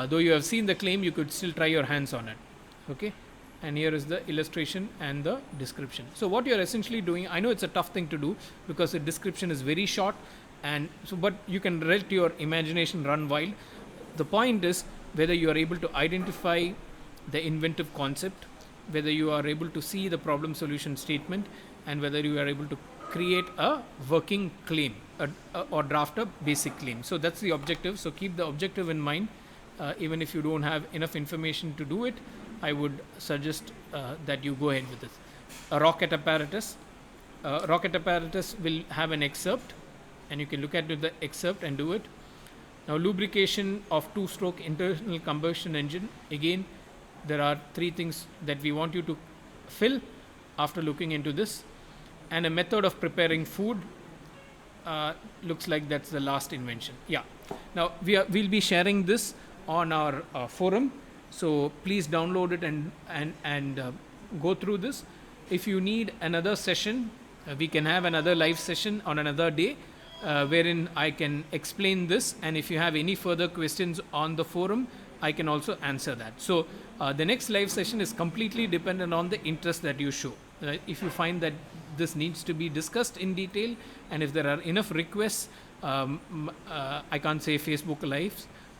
though you have seen the claim, you could still try your hands on it. Okay, and here is the illustration and the description. So what you are essentially doing, I know it's a tough thing to do because the description is very short, and so, but you can let your imagination run wild. The point is whether you are able to identify the inventive concept, whether you are able to see the problem solution statement, and whether you are able to create a working claim or draft a basic claim. So that's the objective. So keep the objective in mind. Even if you don't have enough information to do it, I would suggest that you go ahead with this. A rocket apparatus. Rocket apparatus will have an excerpt, and you can look at the excerpt and do it. Now, lubrication of two-stroke internal combustion engine. Again, there are three things that we want you to fill after looking into this. And a method of preparing food. Looks like that's the last invention. Yeah. Now, we'll be sharing this on our forum. So please download it and go through this. If you need another session, we can have another live session on another day, wherein I can explain this, and if you have any further questions on the forum, I can also answer that. So the next live session is completely dependent on the interest that you show. If you find that this needs to be discussed in detail, and if there are enough requests, I can't say Facebook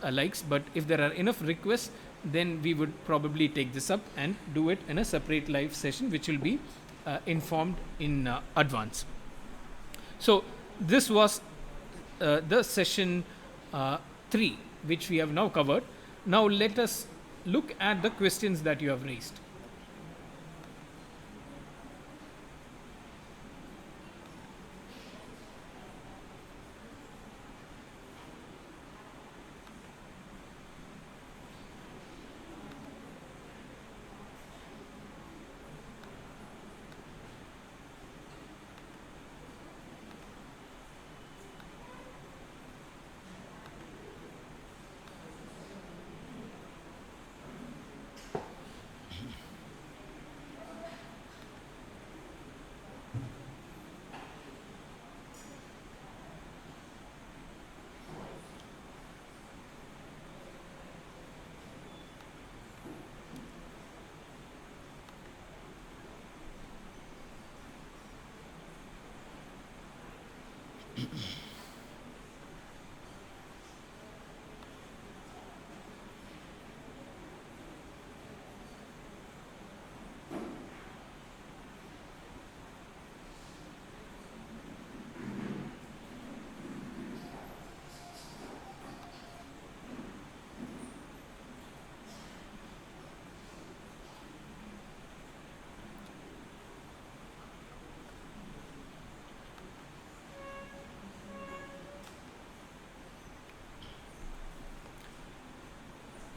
likes, but if there are enough requests, then we would probably take this up and do it in a separate live session, which will be informed in advance. So this was the session 3, which we have now covered. Now let us look at the questions that you have raised.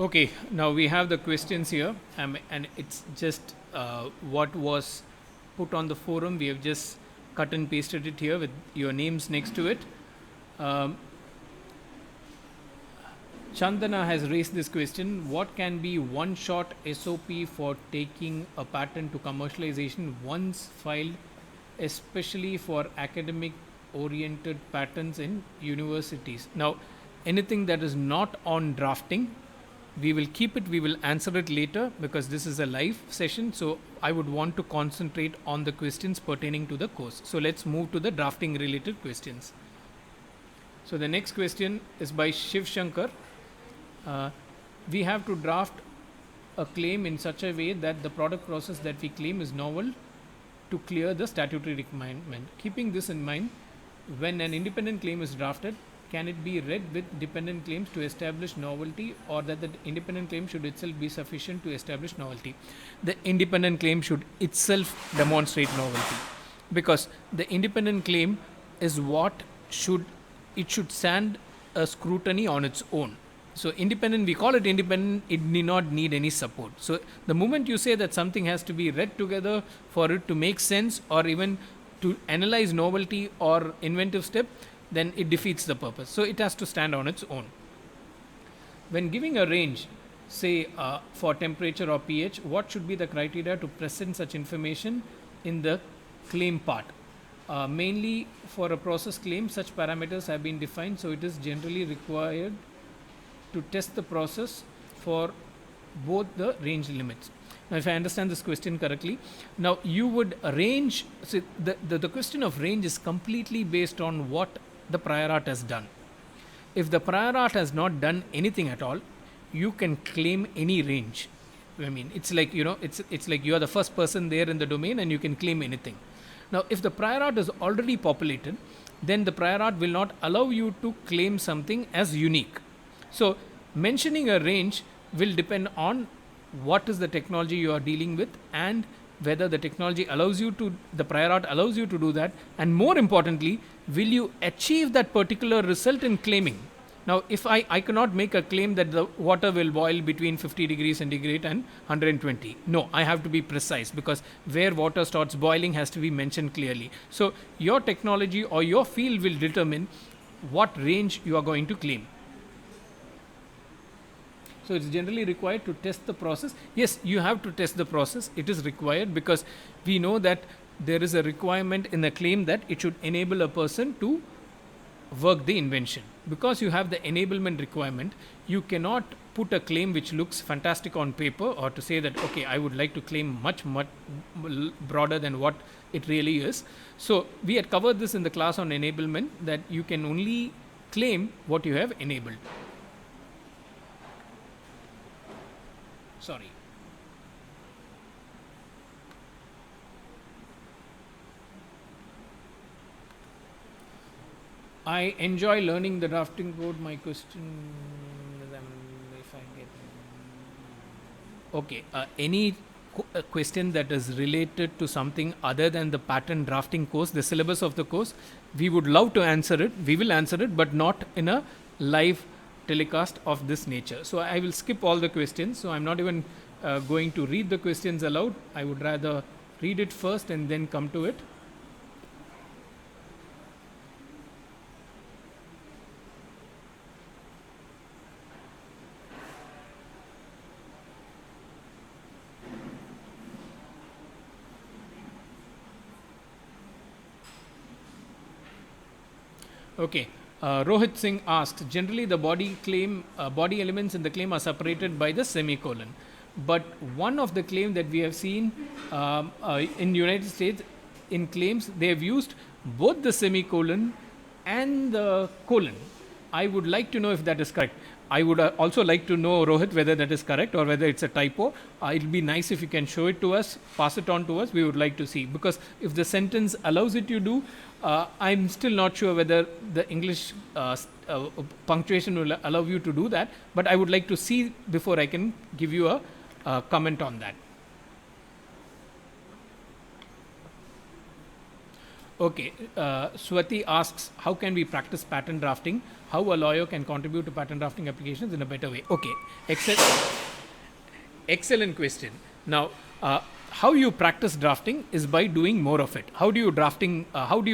Okay, now we have the questions here, and it's just what was put on the forum. We have just cut and pasted it here with your names next to it. Chandana has raised this question: what can be one-shot SOP for taking a patent to commercialization once filed, especially for academic-oriented patents in universities? Now, anything that is not on drafting, we will keep it, we will answer it later, because this is a live session. So I would want to concentrate on the questions pertaining to the course. So let's move to the drafting related questions. So the next question is by Shiv Shankar. We have to draft a claim in such a way that the product process that we claim is novel to clear the statutory requirement. Keeping this in mind, when an independent claim is drafted, can it be read with dependent claims to establish novelty, or that the independent claim should itself be sufficient to establish novelty? The independent claim should itself demonstrate novelty, because the independent claim is what should stand a scrutiny on its own. So independent, we call it independent, it need not need any support. So the moment you say that something has to be read together for it to make sense, or even to analyze novelty or inventive step, then it defeats the purpose. So it has to stand on its own. When giving a range, say for temperature or pH, what should be the criteria to present such information in the claim part? Mainly for a process claim, such parameters have been defined, so it is generally required to test the process for both the range limits. Now, if I understand this question correctly, now you would arrange, so the question of range is completely based on what the prior art has done. If the prior art has not done anything at all, you can claim any range. I mean, it's like, it's like you are the first person there in the domain and you can claim anything. Now, if the prior art is already populated, then the prior art will not allow you to claim something as unique. So, mentioning a range will depend on what is the technology you are dealing with and whether the technology allows you to, the prior art allows you to do that, and more importantly, will you achieve that particular result in claiming. Now, if I cannot make a claim that the water will boil between 50 degrees centigrade and 120. No, I have to be precise, because where water starts boiling has to be mentioned clearly. So, your technology or your field will determine what range you are going to claim. So, it's generally required to test the process. Yes, you have to test the process. It is required because we know that there is a requirement in the claim that it should enable a person to work the invention. Because you have the enablement requirement, you cannot put a claim which looks fantastic on paper, or to say that, okay, I would like to claim much broader than what it really is. So, we had covered this in the class on enablement, that you can only claim what you have enabled. Sorry. I enjoy learning the drafting code. My question is, if I get okay, any question that is related to something other than the patent drafting course, the syllabus of the course, we would love to answer it. We will answer it, but not in a live telecast of this nature. So I will skip all the questions. So I'm not even going to read the questions aloud. I would rather read it first and then come to it. Okay. Rohit Singh asked, generally the body elements in the claim are separated by the semicolon. But one of the claim that we have seen in United States, in claims, they have used both the semicolon and the colon. I would like to know if that is correct. I would also like to know, Rohit, whether that is correct or whether it's a typo. It will be nice if you can show it to us, pass it on to us. We would like to see, because if the sentence allows it to do, I'm still not sure whether the English punctuation will allow you to do that, but I would like to see before I can give you a comment on that. Okay, Swati asks, how can we practice patent drafting? How a lawyer can contribute to patent drafting applications in a better way? Okay, excellent question. Now, how you practice drafting is by doing more of it. How do you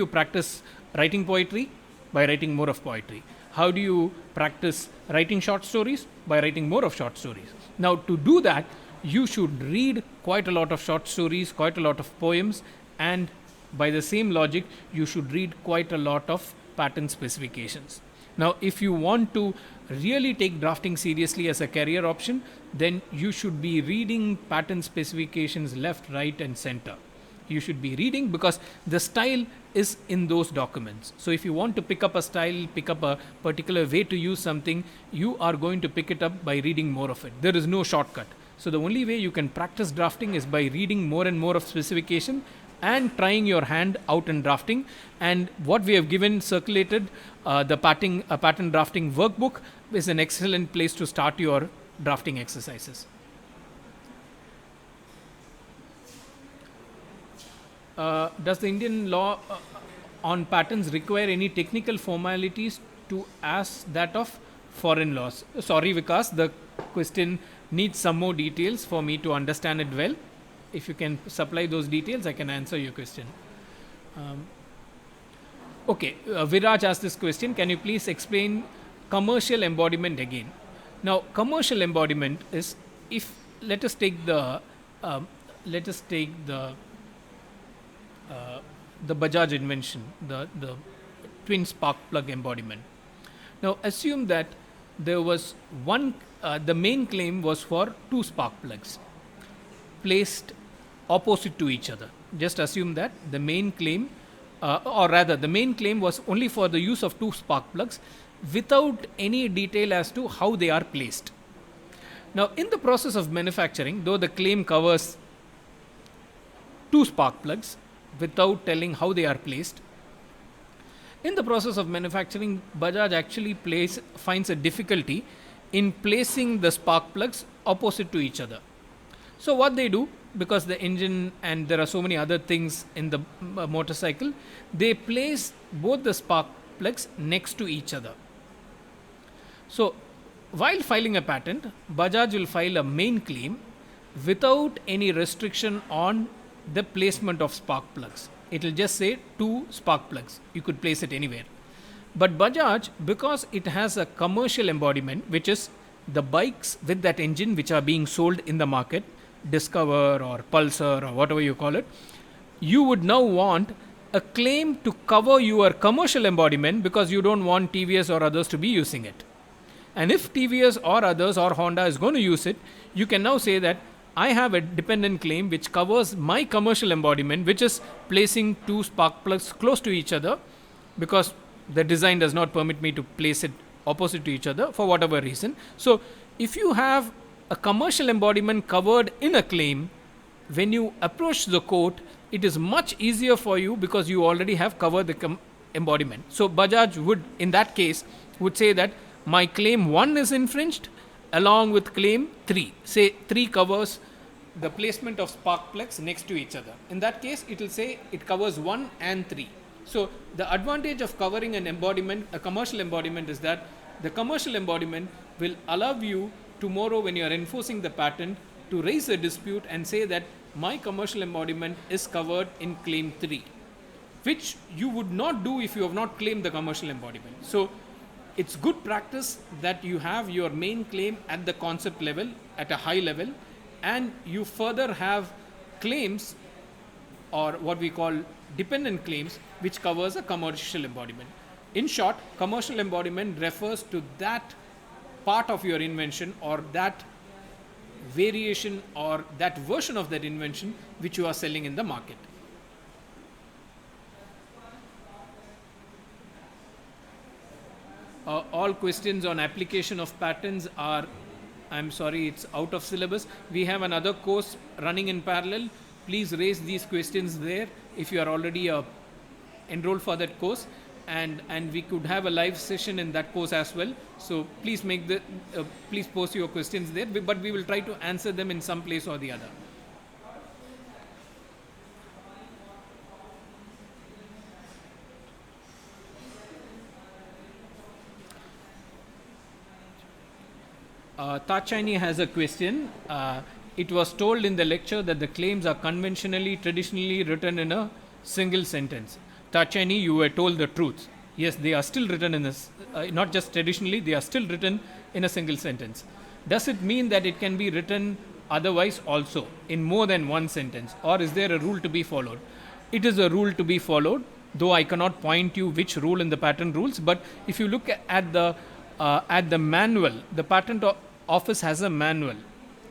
practice writing poetry? By writing more of poetry. How do you practice writing short stories? By writing more of short stories. Now, to do that, you should read quite a lot of short stories, quite a lot of poems, and by the same logic, you should read quite a lot of patent specifications. Now, if you want to really take drafting seriously as a career option, then you should be reading patent specifications left, right, and center. You should be reading, because the style is in those documents. So if you want to pick up a style, pick up a particular way to use something, you are going to pick it up by reading more of it. There is no shortcut. So the only way you can practice drafting is by reading more and more of specification and trying your hand out in drafting. And what we have given circulated, the patent drafting workbook, is an excellent place to start your drafting exercises. Does the Indian law on patents require any technical formalities to as that of foreign laws? Sorry, Vikas, the question needs some more details for me to understand it well. If you can supply those details, I can answer your question. Okay, Viraj asked this question. Can you please explain commercial embodiment again? Now, commercial embodiment is, if let us take the Bajaj invention, the twin spark plug embodiment. Now, assume that there was one. The main claim was for two spark plugs placed opposite to each other. Just assume that the main claim, the main claim was only for the use of two spark plugs without any detail as to how they are placed. Now, in the process of manufacturing, though the claim covers 2 spark plugs without telling how they are placed, in the process of manufacturing, Bajaj actually finds a difficulty in placing the spark plugs opposite to each other. So what they do, because the engine and there are so many other things in the motorcycle, they place both the spark plugs next to each other. So while filing a patent, Bajaj will file a main claim without any restriction on the placement of spark plugs. It will just say 2 spark plugs. You could place it anywhere. But Bajaj, because it has a commercial embodiment, which is the bikes with that engine which are being sold in the market, Discover or Pulsar or whatever you call it, you would now want a claim to cover your commercial embodiment because you don't want TVS or others to be using it. And if TVS or others or Honda is going to use it, you can now say that I have a dependent claim which covers my commercial embodiment, which is placing 2 spark plugs close to each other because the design does not permit me to place it opposite to each other for whatever reason. So if you have a commercial embodiment covered in a claim, when you approach the court, it is much easier for you because you already have covered the embodiment. So Bajaj would, in that case, would say that my claim 1 is infringed along with claim 3. Say 3 covers the placement of spark plugs next to each other. In that case, it will say it covers 1 and 3. So the advantage of covering an embodiment, a commercial embodiment, is that the commercial embodiment will allow you tomorrow when you are enforcing the patent to raise a dispute and say that my commercial embodiment is covered in claim 3, which you would not do if you have not claimed the commercial embodiment. So it's good practice that you have your main claim at the concept level, at a high level, and you further have claims or what we call dependent claims which covers a commercial embodiment. In short, commercial embodiment refers to that part of your invention or that variation or that version of that invention which you are selling in the market. All questions on application of patents are, I'm sorry, it's out of syllabus. We have another course running in parallel. Please raise these questions there if you are already enrolled for that course, and we could have a live session in that course as well. So please please post your questions there, but we will try to answer them in some place or the other. Tachani has a question. It was told in the lecture that the claims are traditionally written in a single sentence. Tachani, you were told the truth. Yes, they are still written in this, not just traditionally, they are still written in a single sentence. Does it mean that it can be written otherwise also in more than one sentence, or is there a rule to be followed? It is a rule to be followed, though I cannot point you which rule in the patent rules, but if you look at the manual, the patent office has a manual,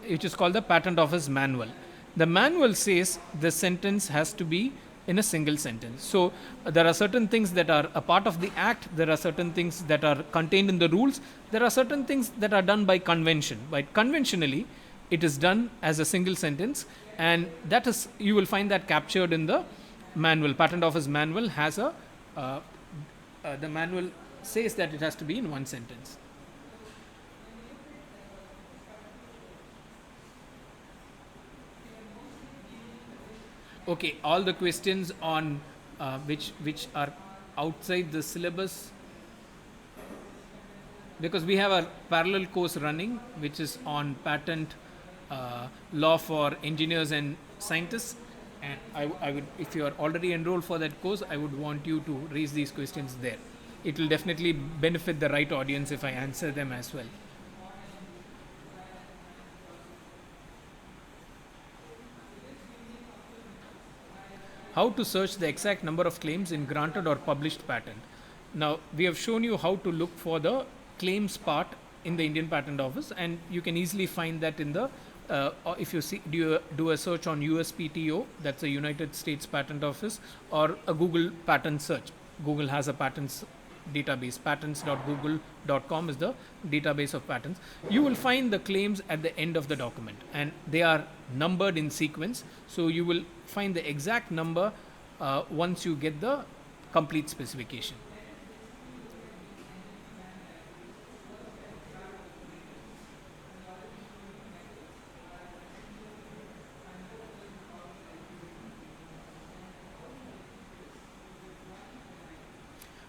which is called the Patent Office Manual. The manual says the sentence has to be in a single sentence. So there are certain things that are a part of the act, there are certain things that are contained in the rules, there are certain things that are done by convention. But conventionally, it is done as a single sentence, and that is, you will find that captured in the manual. Patent Office Manual has the manual says that it has to be in one sentence. Okay, all the questions on which are outside the syllabus, because we have a parallel course running which is on patent law for engineers and scientists, and I would, if you are already enrolled for that course, I would want you to raise these questions there. It will definitely benefit the right audience if I answer them as well. How to search the exact number of claims in granted or published patent. Now, we have shown you how to look for the claims part in the Indian Patent Office, and you can easily find that in the, if you do a search on USPTO, that's a United States Patent Office, or a Google patent search. Google has a patents database. Patents.google.com is the database of patents. You will find the claims at the end of the document, and they are numbered in sequence. So you will find the exact number once you get the complete specification.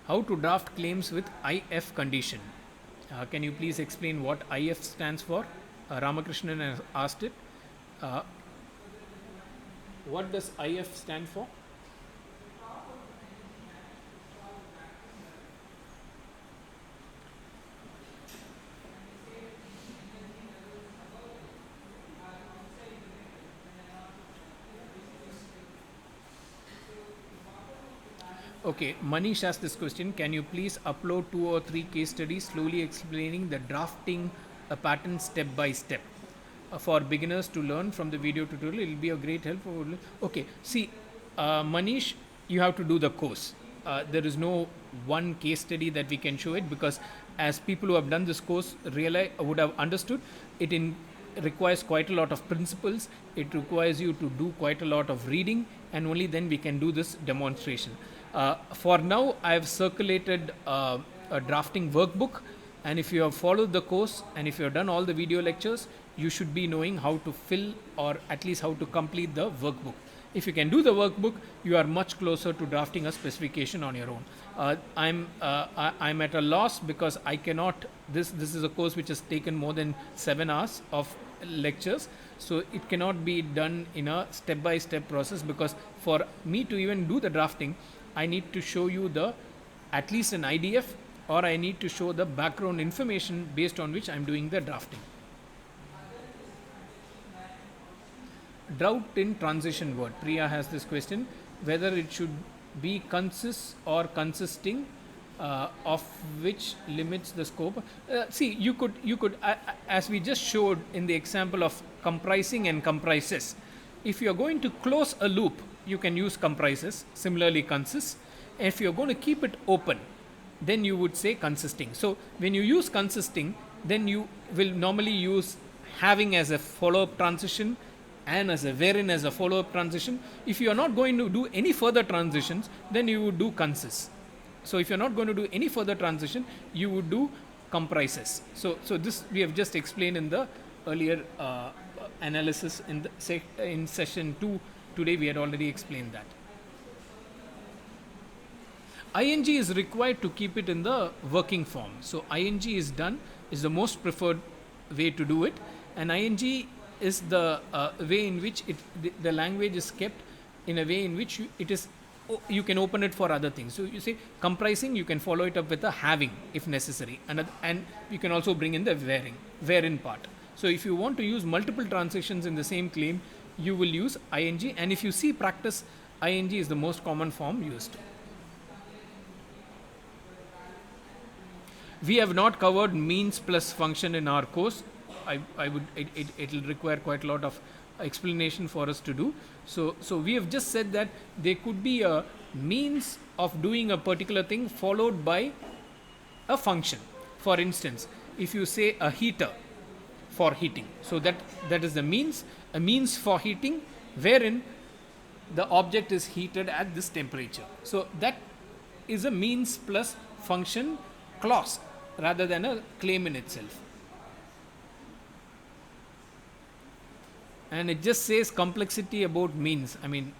How to draft claims with IF condition. Can you please explain what IF stands for? Ramakrishnan has asked it. What does IF stand for? Okay, Manish asked this question. Can you please upload 2 or 3 case studies slowly explaining the drafting a patent step by step for beginners to learn from the video tutorial? It will be a great help. Okay, see, Manish, you have to do the course. There is no one case study that we can show it, because as people who have done this course would have understood, it requires quite a lot of principles. It requires you to do quite a lot of reading, and only then we can do this demonstration. For now, I have circulated a drafting workbook, and if you have followed the course and if you have done all the video lectures, you should be knowing how to fill, or at least how to complete the workbook. If you can do the workbook, you are much closer to drafting a specification on your own. I'm at a loss because I cannot. This is a course which has taken more than 7 hours of lectures, so it cannot be done in a step-by-step process, because for me to even do the drafting, I need to show you at least an IDF, or I need to show the background information based on which I'm doing the drafting. Drought in transition word. Priya has this question, whether it should be consists or consisting, of which limits the scope. See, you could as we just showed in the example of comprising and comprises, if you are going to close a loop, you can use comprises. Similarly, consists. If you are going to keep it open, then you would say consisting. So when you use consisting, then you will normally use having as a follow-up transition and as a wherein as a follow-up transition. If you are not going to do any further transitions, then you would do consists. So if you are not going to do any further transition, you would do comprises. So this we have just explained in the earlier analysis in session 2. Today we had already explained that. ING is required to keep it in the working form. So ING is the most preferred way to do it, and ING is the way in which the language is kept in a way in which you can open it for other things. So you say comprising, you can follow it up with a having if necessary, and you can also bring in the wherein part. So if you want to use multiple transitions in the same claim, you will use ING, and if you see practice, ING is the most common form used. We have not covered means plus function in our course. It will require quite a lot of explanation for us to do. So we have just said that there could be a means of doing a particular thing followed by a function. For instance, if you say a heater for heating, so that is the means, a means for heating, wherein the object is heated at this temperature. So that is a means plus function clause rather than a claim in itself. And it just says complexity about means. I mean,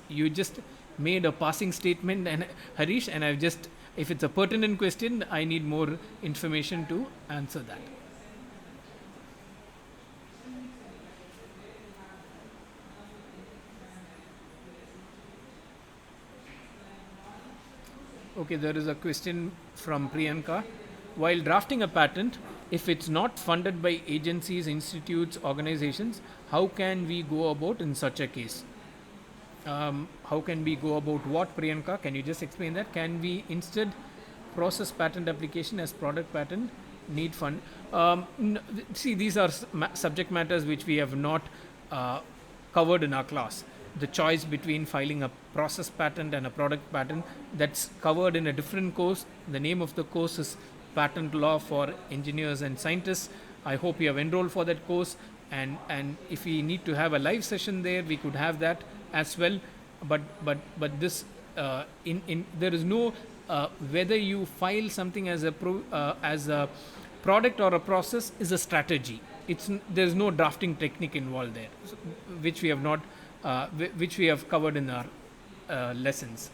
you just made a passing statement, and Harish, and if it's a pertinent question, I need more information to answer that. Okay, there is a question from Priyanka. While drafting a patent, if it's not funded by agencies, institutes, organizations, how can we go about in such a case? How can we go about what, Priyanka? Can you just explain that? Can we instead process patent application as product patent, need fund? See, these are subject matters which we have not covered in our class. the choice between filing a process patent and a product patent. That's covered in a different course. The name of the course is Patent Law for Engineers and Scientists. I hope you have enrolled for that course, and if we need to have a live session there, we could have that as well. But this in there is no whether you file something as a product or a process is a strategy. There's no drafting technique involved there, which we have not which we have covered in our lessons.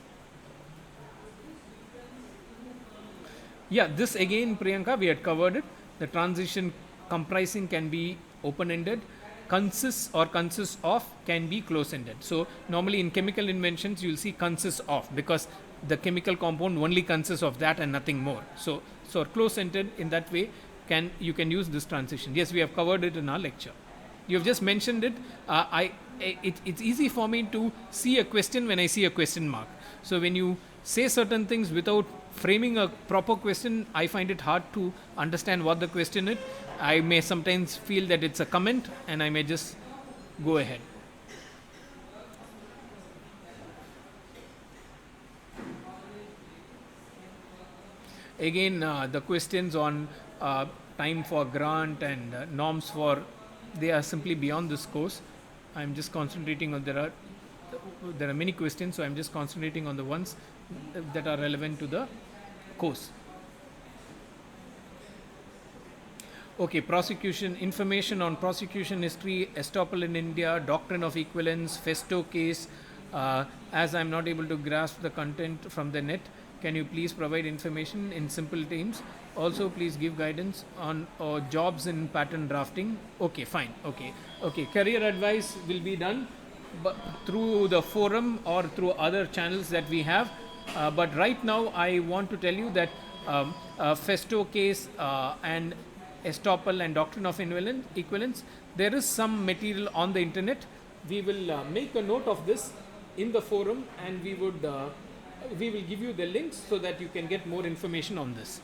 Yeah, this again, Priyanka, we had covered it. The transition comprising can be open-ended, consists of can be close-ended. So normally in chemical inventions you'll see consists of, because the chemical compound only consists of that and nothing more. So close-ended in that way, you can use this transition. Yes, we have covered it in our lecture. You have just mentioned it. It's easy for me to see a question when I see a question mark. So when you say certain things without framing a proper question, I find it hard to understand what the question is. I may sometimes feel that it's a comment and I may just go ahead. Again, the questions on time for grant and norms for, they are simply beyond this course. I'm just concentrating on, there are many questions, so I'm just concentrating on the ones that are relevant to the course. Okay, prosecution, information on prosecution history, estoppel in India, doctrine of equivalence, Festo case. As I'm not able to grasp the content from the net, can you please provide information in simple terms? Also, please give guidance on jobs in patent drafting. Okay, fine. Okay. Career advice will be done through the forum or through other channels that we have. But right now, I want to tell you that Festo case and estoppel and doctrine of equivalence, there is some material on the internet. We will make a note of this in the forum, and we will give you the links so that you can get more information on this.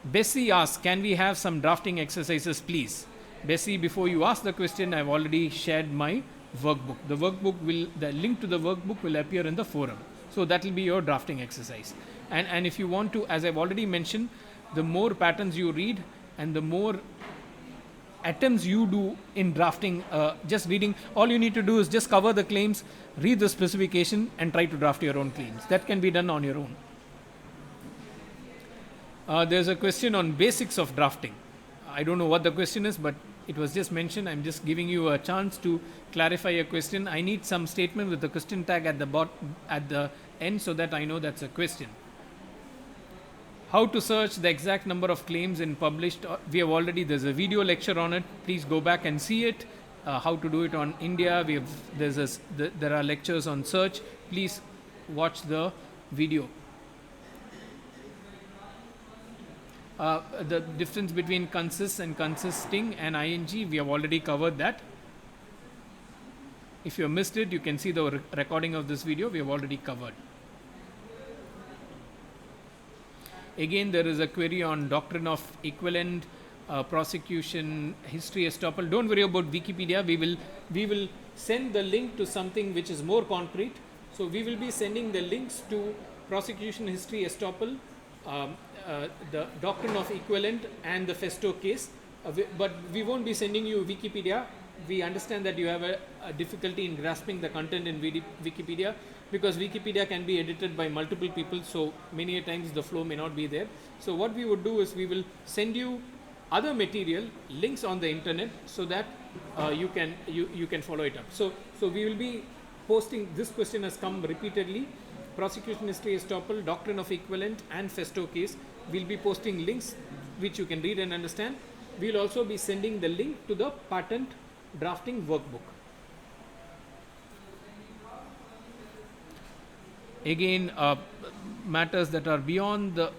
Bessie asks, can we have some drafting exercises, please? Bessie, before you ask the question, I've already shared my workbook. The link to the workbook will appear in the forum. So that will be your drafting exercise. And if you want to, as I've already mentioned, the more patterns you read and the more attempts you do in drafting, just reading, all you need to do is just cover the claims, read the specification, and try to draft your own claims. That can be done on your own. There's a question on basics of drafting. I don't know what the question is, but it was just mentioned. I'm just giving you a chance to clarify a question. I need some statement with the question tag at the end so that I know that's a question. How to search the exact number of claims in published, there's a video lecture on it. Please go back and see it. How to do it on India. There are lectures on search. Please watch the video. The difference between consists and consisting and ing, we have already covered that. If you missed it, you can see the recording of this video. We have already covered. Again, there is a query on doctrine of equivalent, prosecution, history, estoppel. Don't worry about Wikipedia. We will send the link to something which is more concrete. So we will be sending the links to prosecution, history, estoppel, the doctrine of equivalent, and the Festo case. But we won't be sending you Wikipedia. We understand that you have a difficulty in grasping the content in Wikipedia, because Wikipedia can be edited by multiple people, so many a times the flow may not be there. So what we would do is we will send you other material, links on the internet, so that you can follow it up. So we will be posting, this question has come repeatedly, prosecution history, estoppel, doctrine of equivalent, and Festo case. We'll be posting links which you can read and understand. We'll also be sending the link to the patent drafting workbook. Again, matters that are beyond the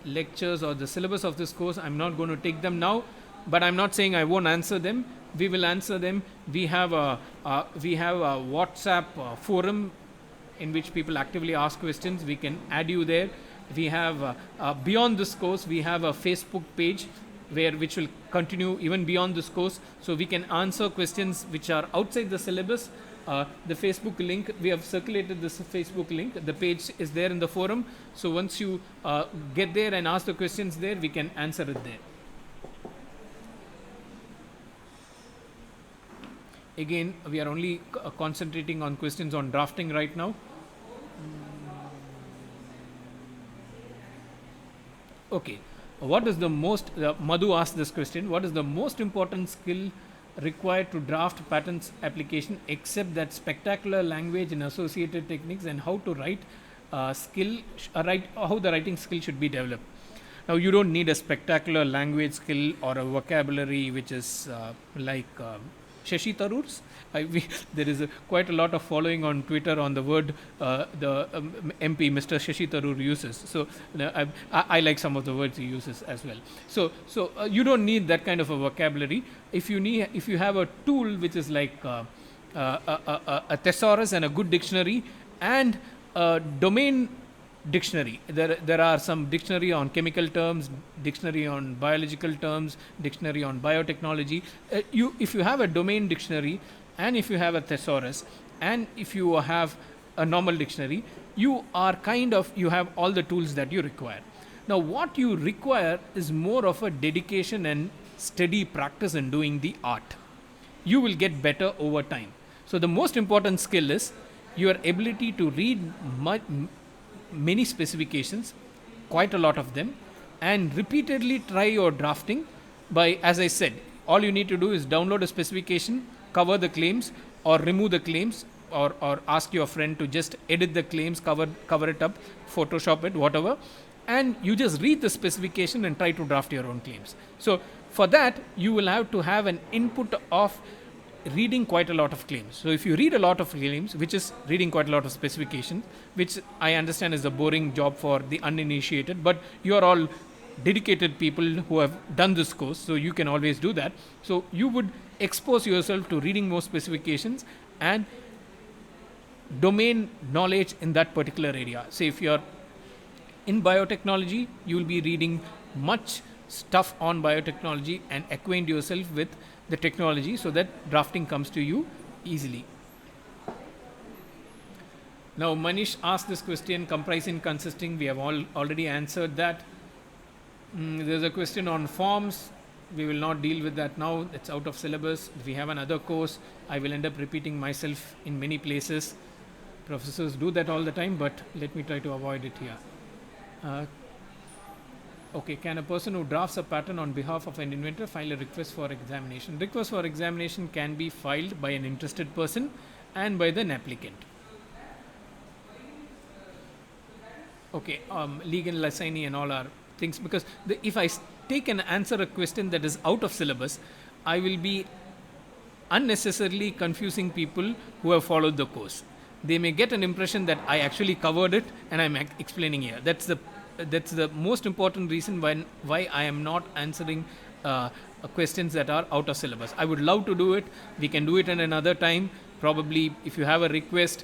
lectures or the syllabus of this course, I'm not going to take them now, but I'm not saying I won't answer them. We will answer them. We have a WhatsApp forum in which people actively ask questions. We can add you there. We have beyond this course, we have a Facebook page which will continue even beyond this course. So we can answer questions which are outside the syllabus. The Facebook link, we have circulated this Facebook link. The page is there in the forum. So once you get there and ask the questions there, we can answer it there. Again, we are only concentrating on questions on drafting right now. Okay, what is the most, Madhu asked this question, what is the most important skill required to draft patents application except that spectacular language and associated techniques, and how to write how the writing skill should be developed? Now, you don't need a spectacular language skill or a vocabulary which is like Shashi Tharoor's. There is quite a lot of following on Twitter on the word the MP Mr. Shashi Tharoor uses. So I like some of the words he uses as well. So you don't need that kind of a vocabulary. If you have a tool which is like a thesaurus and a good dictionary and a domain dictionary. There are some dictionary on chemical terms, dictionary on biological terms, dictionary on biotechnology. If you have a domain dictionary and if you have a thesaurus and if you have a normal dictionary, you have all the tools that you require. Now, what you require is more of a dedication and steady practice in doing the art. You will get better over time. So the most important skill is your ability to read many specifications, quite a lot of them, and repeatedly try your drafting by, as I said, all you need to do is download a specification, cover the claims or remove the claims, or ask your friend to just edit the claims, cover it up, Photoshop it, whatever, and you just read the specification and try to draft your own claims. So for that, you will have to have an input of reading quite a lot of claims. So if you read a lot of claims, which is reading quite a lot of specifications, which I understand is a boring job for the uninitiated, but you are all dedicated people who have done this course, so you can always do that. So you would expose yourself to reading more specifications and domain knowledge in that particular area. Say if you are in biotechnology, you will be reading much stuff on biotechnology and acquaint yourself with the technology so that drafting comes to you easily. Now, Manish asked this question, comprising, consisting. We have already answered that. There's a question on forms. We will not deal with that now. It's out of syllabus. If we have another course, I will end up repeating myself in many places. Professors do that all the time, but let me try to avoid it here. Okay, can a person who drafts a patent on behalf of an inventor file a request for examination? Request for examination can be filed by an interested person and by the applicant. Okay, legal assignee and all are things, because if I take and answer a question that is out of syllabus, I will be unnecessarily confusing people who have followed the course. They may get an impression that I actually covered it and I'm explaining here. That's the most important reason why I am not answering questions that are out of syllabus. I would love to do it. We can do it in another time. Probably if you have a request,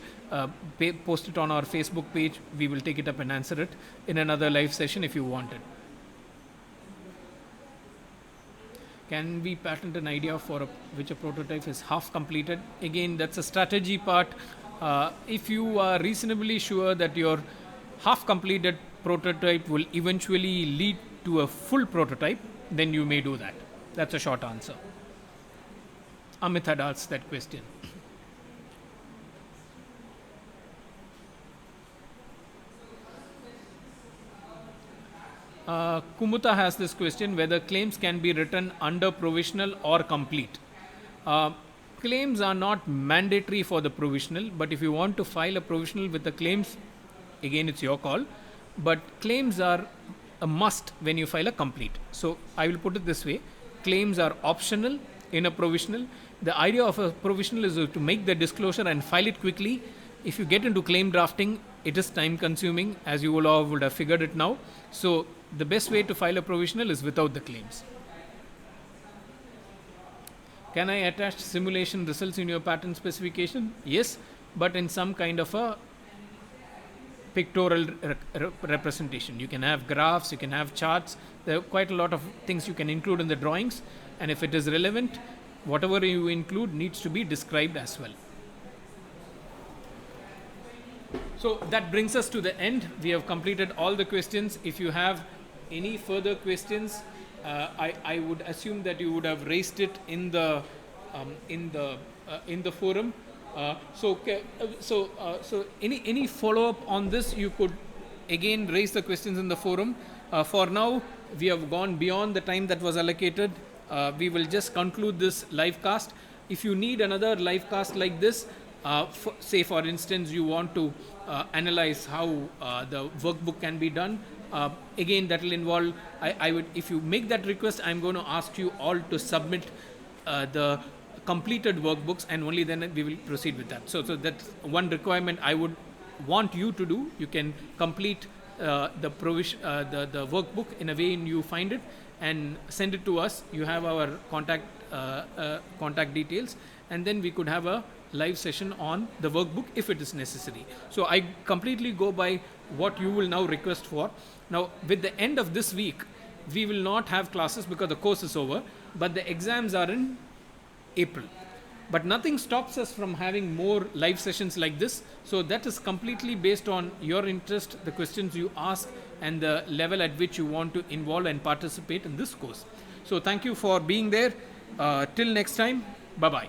post it on our Facebook page. We will take it up and answer it in another live session if you want it. Can we patent an idea for which a prototype is half completed? Again, that's a strategy part. If you are reasonably sure that your half completed prototype will eventually lead to a full prototype, then you may do that. That's a short answer. Amit had asked that question. Kumuta has this question, whether claims can be written under provisional or complete. Claims are not mandatory for the provisional, but if you want to file a provisional with the claims, again it's your call, but claims are a must when you file a complete. So I will put it this way, claims are optional in a provisional. The idea of a provisional is to make the disclosure and file it quickly. If you get into claim drafting, it is time consuming, as you all would have figured it now. So the best way to file a provisional is without the claims. Can I attach simulation results in your patent specification? Yes, but in some kind of a pictorial representation. You can have graphs, you can have charts. There are quite a lot of things you can include in the drawings, and if it is relevant, whatever you include needs to be described as well. So that brings us to the end. We have completed all the questions. If you have any further questions, I would assume that you would have raised it in the forum. So any follow up on this, you could again raise the questions in the forum. For now, we have gone beyond the time that was allocated. We will just conclude this live cast. If you need another live cast like this, say for instance you want to analyze how the workbook can be done, again that will involve, I would, if you make that request, I'm going to ask you all to submit the completed workbooks, and only then we will proceed with that. So that's one requirement I would want you to do. You can complete the workbook in a way you find it and send it to us. You have our contact details, and then we could have a live session on the workbook if it is necessary. So I completely go by what you will now request for. Now with the end of this week, we will not have classes because the course is over, but the exams are in April. But nothing stops us from having more live sessions like this. So that is completely based on your interest, the questions you ask, and the level at which you want to involve and participate in this course. So thank you for being there. Till next time, bye-bye.